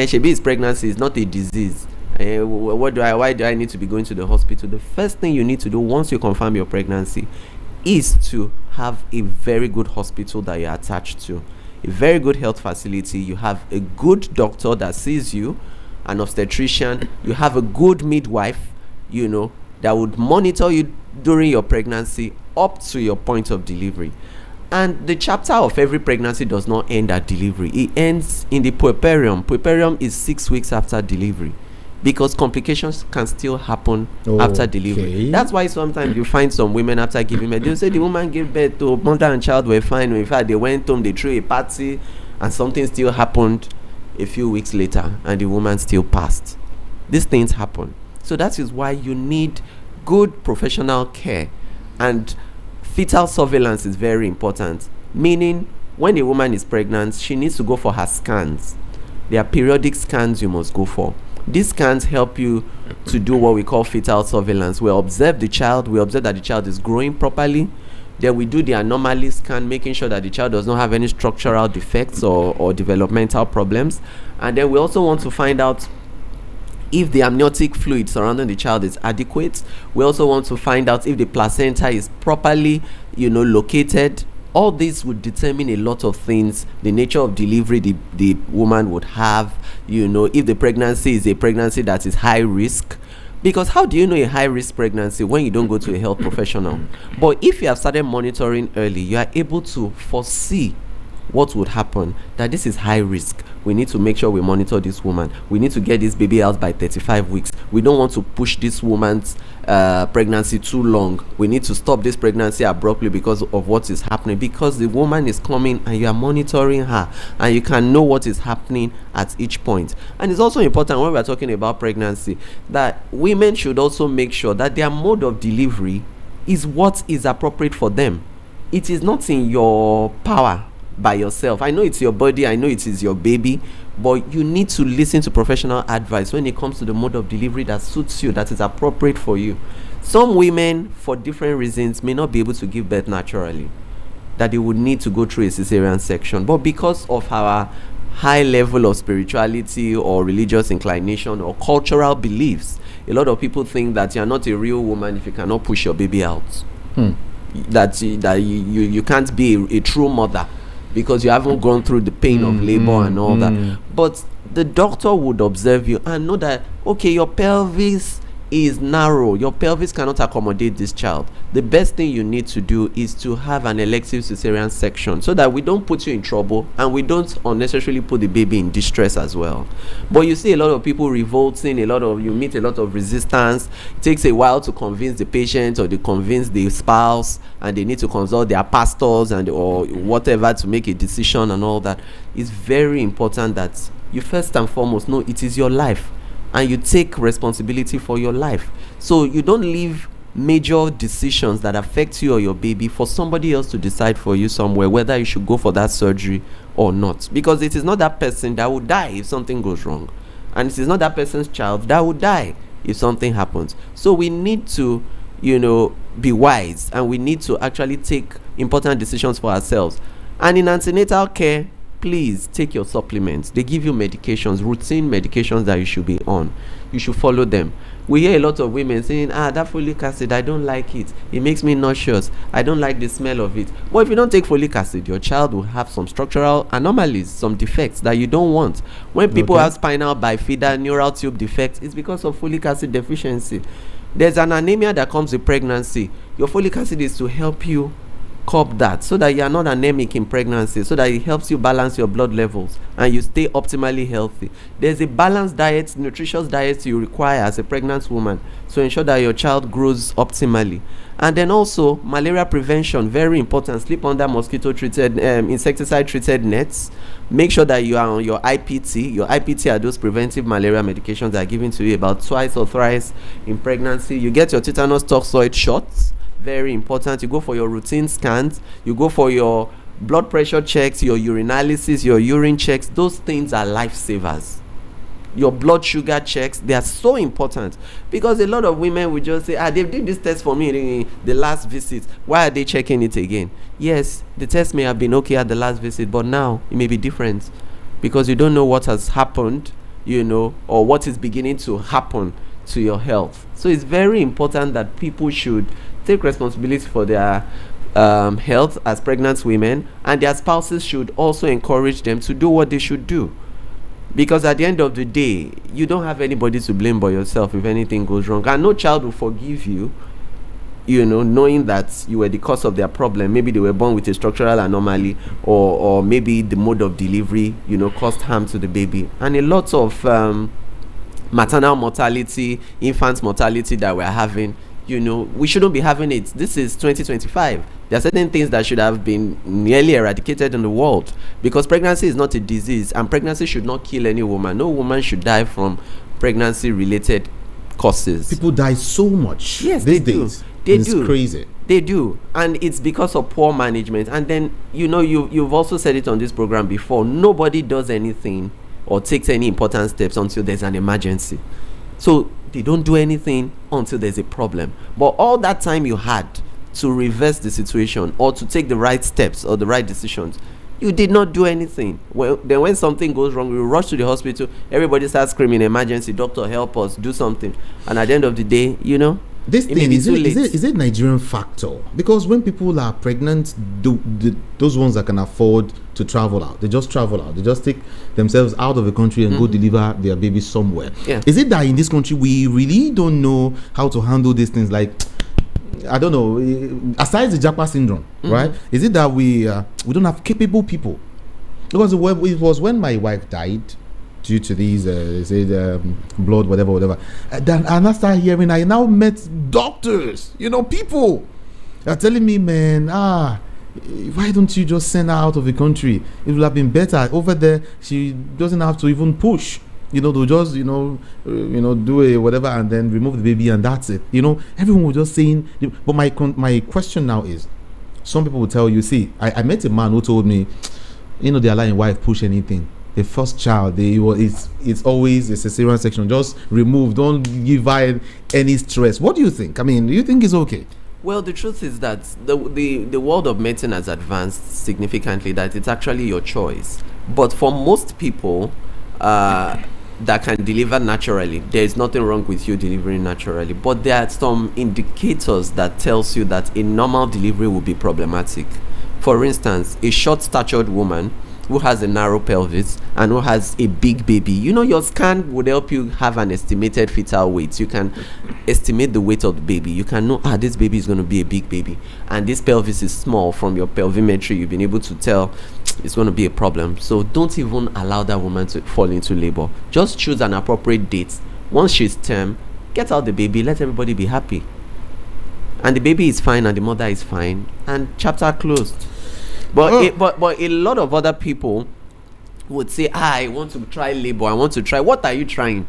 Shebi's pregnancy is not a disease. Why do I need to be going to the hospital? The first thing you need to do once you confirm your pregnancy is to have a very good hospital that you're attached to, a very good health facility. You have a good doctor that sees you, an obstetrician. You have a good midwife, that would monitor you during your pregnancy up to your point of delivery. And the chapter of every pregnancy does not end at delivery. It ends in the puerperium. Puerperium is 6 weeks after delivery, because complications can still happen after delivery. That's why sometimes you find some women after giving birth, they'll say the woman gave birth to mother and child were fine. In fact, they went home, they threw a party, and something still happened a few weeks later and the woman still passed. These things happen. So that is why you need good professional care, and fetal surveillance is very important, meaning when a woman is pregnant, she needs to go for her scans. There are periodic scans you must go for. These scans help you to do what we call fetal surveillance. We observe the child, we observe that the child is growing properly. Then we do the anomaly scan, making sure that the child does not have any structural defects or developmental problems. And then we also want to find out if the amniotic fluid surrounding the child is adequate. We also want to find out if the placenta is properly, located. All this would determine a lot of things. The nature of delivery the woman would have, if the pregnancy is a pregnancy that is high risk. Because how do you know a high risk pregnancy when you don't go to a health professional? But if you have started monitoring early, you are able to foresee what would happen, that this is high risk. We need to make sure we monitor this woman. We need to get this baby out by 35 weeks. We don't want to push this woman's pregnancy too long. We need to stop this pregnancy abruptly because of what is happening, because the woman is coming and you are monitoring her and you can know what is happening at each point. And it's also important when we are talking about pregnancy that women should also make sure that their mode of delivery is what is appropriate for them. It is not in your power by yourself. I know it's your body, I know it is your baby, but you need to listen to professional advice when it comes to the mode of delivery that suits you, that is appropriate for you. Some women, for different reasons, may not be able to give birth naturally, that they would need to go through a cesarean section. But because of our high level of spirituality or religious inclination or cultural beliefs, a lot of people think that you are not a real woman if you cannot push your baby out. That you can't be a true mother because you haven't gone through the pain of labor and all that. But the doctor would observe you and know that, okay, your pelvis is narrow, your pelvis cannot accommodate this child. The best thing you need to do is to have an elective cesarean section so that we don't put you in trouble and we don't unnecessarily put the baby in distress as well. But you see a lot of people revolting, you meet a lot of resistance. It takes a while to convince the patient or to convince the spouse, and they need to consult their pastors or whatever to make a decision and all that. It's very important that you first and foremost know it is your life and you take responsibility for your life. So you don't leave major decisions that affect you or your baby for somebody else to decide for you somewhere whether you should go for that surgery or not, because it is not that person that will die if something goes wrong, and it is not that person's child that will die if something happens. So we need to be wise, and we need to actually take important decisions for ourselves. And in antenatal care, please take your supplements. They give you medications, routine medications that you should be on. You should follow them. We hear a lot of women saying, that folic acid, I don't like it. It makes me nauseous. I don't like the smell of it. But if you don't take folic acid, your child will have some structural anomalies, some defects that you don't want. When people have spinal bifida, neural tube defects, it's because of folic acid deficiency. There's an anemia that comes with pregnancy. Your folic acid is to help you curb that, so that you are not anemic in pregnancy, so that it helps you balance your blood levels and you stay optimally healthy. There's a balanced diet, nutritious diet you require as a pregnant woman to ensure that your child grows optimally. And then also malaria prevention, very important. Sleep under mosquito treated insecticide treated nets. Make sure that you are on your IPT. Your IPT are those preventive malaria medications that are given to you about twice or thrice in pregnancy. You get your tetanus toxoid shots, very important. You go for your routine scans, you go for your blood pressure checks, your urinalysis, your urine checks. Those things are lifesavers. Your blood sugar checks, they are so important, because a lot of women will just say, they did this test for me in the last visit, why are they checking it again? Yes, the test may have been okay at the last visit, but now it may be different, because you don't know what has happened, or what is beginning to happen to your health. So it's very important that people should take responsibility for their health as pregnant women, and their spouses should also encourage them to do what they should do, because at the end of the day, you don't have anybody to blame but yourself if anything goes wrong, and no child will forgive you, knowing that you were the cause of their problem. Maybe they were born with a structural anomaly, or maybe the mode of delivery caused harm to the baby. And a lot of maternal mortality, infant mortality that we're having, we shouldn't be having it. This is 2025. There are certain things that should have been nearly eradicated in the world, because pregnancy is not a disease, and pregnancy should not kill any woman. No woman should die from pregnancy related causes. People die so much. Yes, these they do. days. They It's do. crazy. They do, and it's because of poor management. And then you've also said it on this program before. Nobody does anything or takes any important steps until there's an emergency. So they don't do anything until there's a problem. But all that time you had to reverse the situation or to take the right steps or the right decisions, you did not do anything. Well, then when something goes wrong, you rush to the hospital. Everybody starts screaming, "Emergency! Doctor, help us! Do something!" And at the end of the day, This it may thing be is too it, late. is it Nigerian factor? Because when people are pregnant, those ones that can afford to travel out, they just travel out. They just take themselves out of the country and go deliver their baby somewhere. Yeah. Is it that in this country we really don't know how to handle these things? Like, I don't know. Aside the Japa syndrome, right? Is it that we don't have capable people? Because it was when my wife died, due to these blood, whatever, then I now start hearing, I now met doctors, people are telling me, man, why don't you just send her out of the country? It would have been better over there. She doesn't have to even push, they'll just do a whatever and then remove the baby and that's it. Everyone was just saying. But my question now is, some people will tell you, see, I met a man who told me, their lying wife push anything. The first child, it's always a cesarean section. Just remove. Don't give her any stress. What do you think? I mean, do you think it's okay? Well, the truth is that the world of medicine has advanced significantly, that it's actually your choice. But for most people that can deliver naturally, there is nothing wrong with you delivering naturally. But there are some indicators that tells you that a normal delivery will be problematic. For instance, a short-statured woman who has a narrow pelvis and who has a big baby, your scan would help you have an estimated fetal weight. You can estimate the weight of the baby. You can know, this baby is going to be a big baby, and this pelvis is small. From your pelvimetry, you've been able to tell it's going to be a problem. So don't even allow that woman to fall into labor. Just choose an appropriate date. Once she's term, get out the baby, let everybody be happy, and the baby is fine and the mother is fine, and chapter closed. But but a lot of other people would say, I want to try labor. I want to try. What are you trying?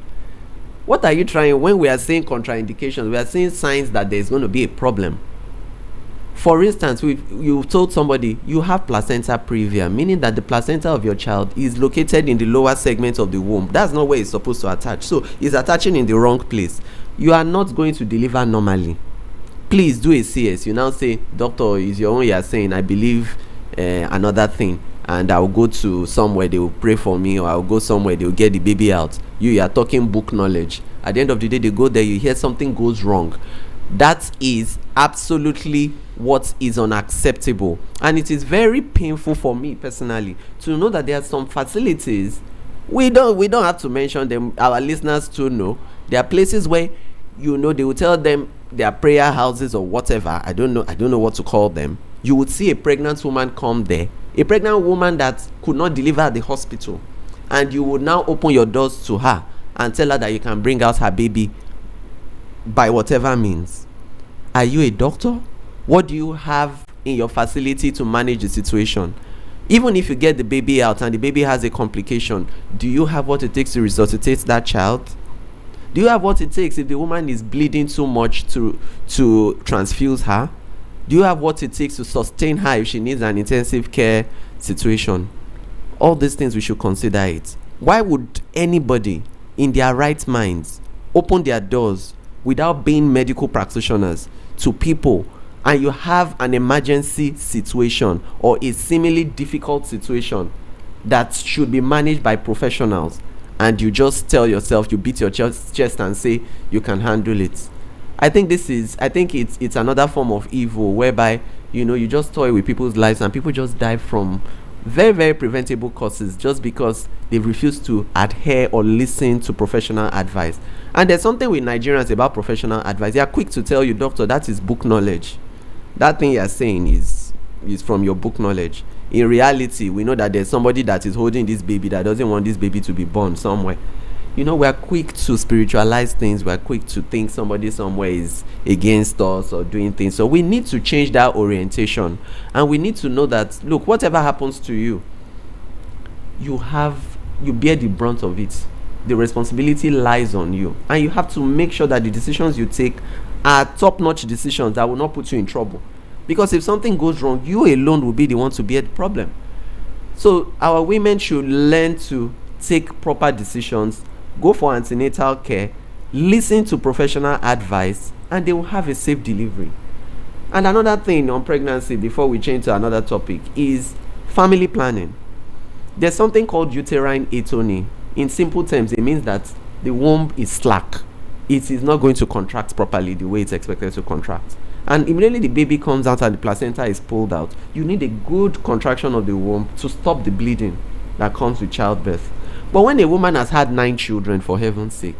What are you trying? When we are saying contraindications, we are saying signs that there is going to be a problem. For instance, you told somebody you have placenta previa, meaning that the placenta of your child is located in the lower segment of the womb. That's not where it's supposed to attach. So it's attaching in the wrong place. You are not going to deliver normally. Please do a CS. You now say, doctor, is your own. You are saying, I believe another thing, and I'll go to somewhere, they will pray for me, or I'll go somewhere, they will get the baby out. You are talking book knowledge. At the end of the day, they go there, you hear something goes wrong. That is absolutely what is unacceptable, and it is very painful for me personally to know that there are some facilities, we don't have to mention them, our listeners too know, there are places where they will tell them they are prayer houses or whatever. I don't know what to call them. You would see a pregnant woman come there, a pregnant woman that could not deliver at the hospital, and you would now open your doors to her and tell her that you can bring out her baby by whatever means. Are you a doctor? What do you have in your facility to manage the situation? Even if you get the baby out and the baby has a complication, do you have what it takes to resuscitate that child? Do you have what it takes if the woman is bleeding too much to transfuse her? Do you have what it takes to sustain her if she needs an intensive care situation? All these things, we should consider it. Why would anybody in their right minds open their doors without being medical practitioners to people, and you have an emergency situation or a seemingly difficult situation that should be managed by professionals, and you just tell yourself, you beat your chest and say you can handle it? I think it's another form of evil, whereby you just toy with people's lives and people just die from very, very preventable causes just because they refuse to adhere or listen to professional advice. And there's something with Nigerians about professional advice. They are quick to tell you, doctor, that is book knowledge. That thing you are saying is from your book knowledge. In reality, we know that there's somebody that is holding this baby that doesn't want this baby to be born somewhere. You know, we are quick to spiritualize things. We are quick to think somebody somewhere is against us or doing things. So we need to change that orientation, and we need to know that, look, whatever happens to you, you bear the brunt of it. The responsibility lies on you, and you have to make sure that the decisions you take are top-notch decisions that will not put you in trouble. Because if something goes wrong, you alone will be the one to bear the problem. So our women should learn to take proper decisions, go for antenatal care, listen to professional advice, and they will have a safe delivery. And another thing on pregnancy, before we change to another topic, is family planning. There's something called uterine atony. In simple terms, it means that the womb is slack. It is not going to contract properly the way it's expected to contract. And immediately the baby comes out and the placenta is pulled out, you need a good contraction of the womb to stop the bleeding that comes with childbirth. But when a woman has had 9 children, for heaven's sake,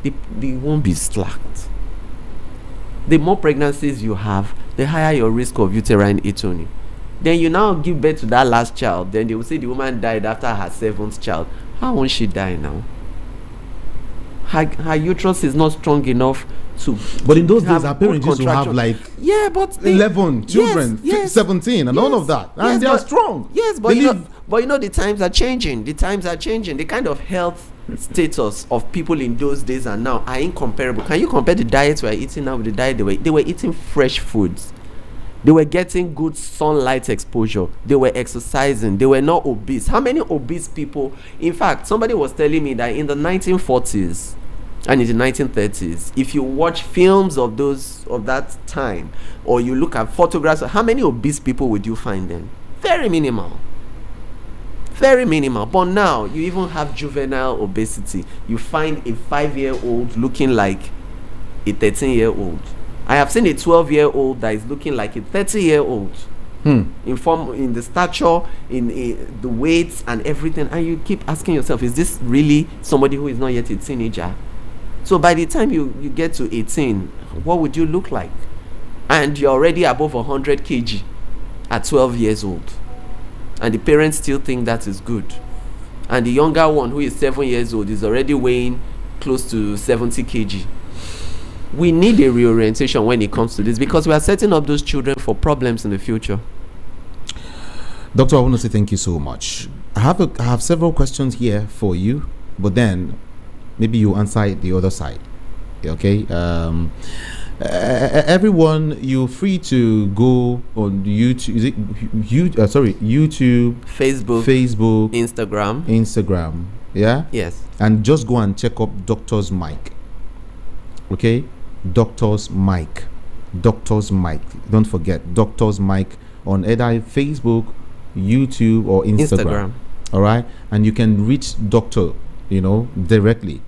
the womb is slacked. The more pregnancies you have, the higher your risk of uterine atony. Then you now give birth to that last child, then they will say the woman died after her 7th child. How won't she die now? Her uterus is not strong enough to. But in those days, our parents used to have like 11 children, yes, 17, and all of that, and they are strong. Yes, but you know the times are changing. The times are changing. The kind of health status of people in those days and now are incomparable. Can you compare the diets we're eating now with the diet they were eating fresh foods? They were getting good sunlight exposure. They were exercising. They were not obese. How many obese people? In fact, somebody was telling me that in the 1940s and in the 1930s, if you watch films of that time, or you look at photographs, how many obese people would you find then? Very minimal. Very minimal. But now you even have juvenile obesity. You find a 5-year-old looking like a 13-year-old. I have seen a 12-year-old that is looking like a 30-year-old. In the stature, in the weights and everything, and you keep asking yourself, is this really somebody who is not yet a teenager? So by the time you get to 18, what would you look like? And you're already above 100 kg at 12 years old, and the parents still think that is good. And the younger one, who is 7 years old, is already weighing close to 70 kg. We need a reorientation when it comes to this, because we are setting up those children for problems in the future. Doctor, I want to say thank you so much. I have several questions here for you, but then maybe you answer the other side. Okay? Everyone, you're free to go on YouTube. Is it YouTube, Facebook, Instagram. Yeah. Yes. And just go and check up Doctor's Mic. Okay. Doctor's Mic. Don't forget Doctor's Mic on either Facebook, YouTube, or Instagram. All right, and you can reach Doctor, directly.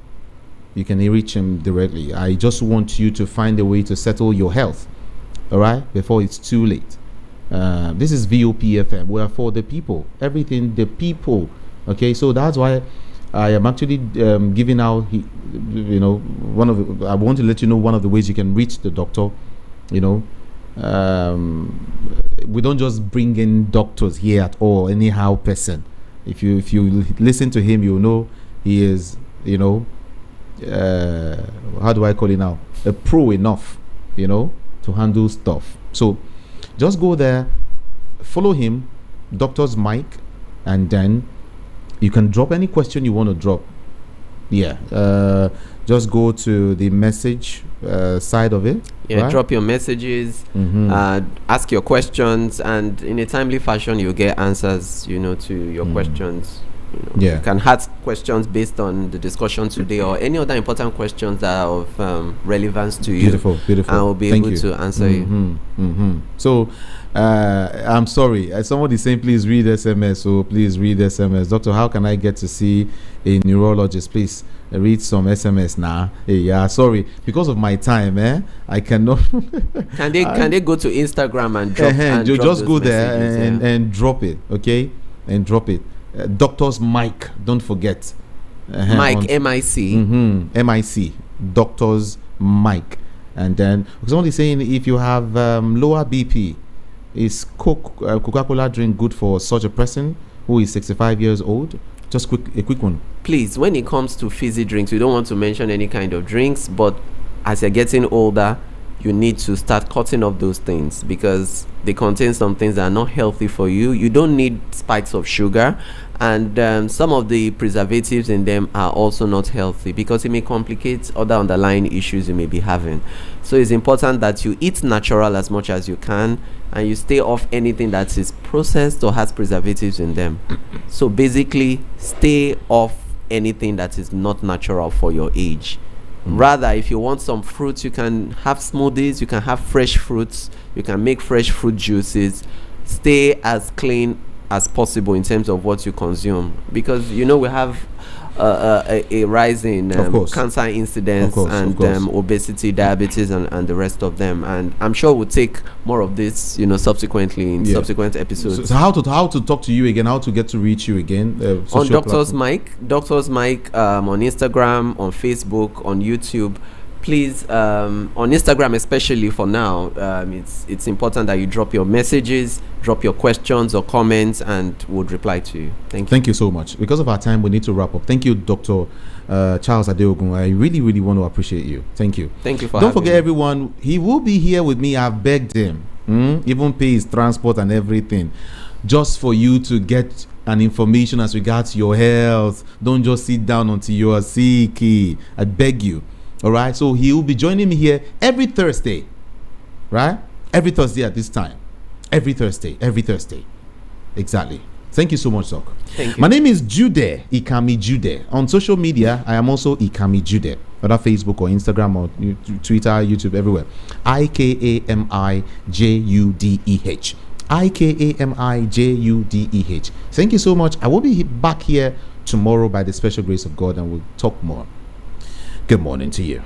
You can reach him directly. I just want you to find a way to settle your health, all right, before it's too late. This is VOP FM. We are for the people. Everything the people. Okay, so that's why I am actually giving out, I want to let you know one of the ways you can reach the doctor. We don't just bring in doctors here at all, anyhow person. If you listen to him, you know he is, how do I call it now? A pro enough, to handle stuff. So just go there, follow him, Doctor's Mic, and then you can drop any question you want to drop. Just go to the message side of it. Right? Drop your messages, ask your questions, and in a timely fashion you'll get answers, to your questions. You can ask questions based on the discussion today or any other important questions that are of relevance to you. Beautiful. And we'll be able to answer you. So I'm sorry, somebody saying please read SMS. So please read SMS. Doctor, how can I get to see a neurologist? Please read some SMS now. Sorry, because of my time, I cannot. Can they go to Instagram and drop? You just go there and drop it, okay? And drop it. Doctor's Mic, don't forget. Mic, M-I-C. M-I-C. Doctor's Mic. And then somebody saying if you have lower BP, is Coca-Cola drink good for such a person who is 65 years old? Just a quick one. Please, when it comes to fizzy drinks, we don't want to mention any kind of drinks, but as you're getting older, you need to start cutting off those things because they contain some things that are not healthy for you. You don't need spikes of sugar, and some of the preservatives in them are also not healthy because it may complicate other underlying issues you may be having. So it's important that you eat natural as much as you can, and you stay off anything that is processed or has preservatives in them. So basically, stay off anything that is not natural for your age. Rather, if you want some fruits, you can have smoothies, you can have fresh fruits, you can make fresh fruit juices. Stay as clean as possible in terms of what you consume, because we have a rise in cancer incidence and obesity, diabetes, and the rest of them. And I'm sure we'll take more of this, subsequently in subsequent episodes. So how to talk to you again? How to get to reach you again? On Doctor's Mike on Instagram, on Facebook, on YouTube. Please, on Instagram especially for now, it's important that you drop your messages, drop your questions or comments, and we'll reply to you. Thank you. Thank you so much. Because of our time, we need to wrap up. Thank you, Dr. Charles Adeogun. I really, really want to appreciate you. Thank you. Thank you for Don't forget, me. everyone, he will be here with me. I've begged him, even pay his transport and everything, just for you to get an information as regards your health. Don't just sit down until you are sick. I beg you. All right, so he will be joining me here every Thursday, right? Every Thursday at this time. Every Thursday. Exactly. Thank you so much, Doc. Thank you. My name is Jude, Ikami Jude. On social media, I am also Ikami Jude. Whether Facebook or Instagram or Twitter, YouTube, everywhere. IKAMIJUDEH. IKAMIJUDEH. Thank you so much. I will be back here tomorrow by the special grace of God, and we'll talk more. Good morning to you.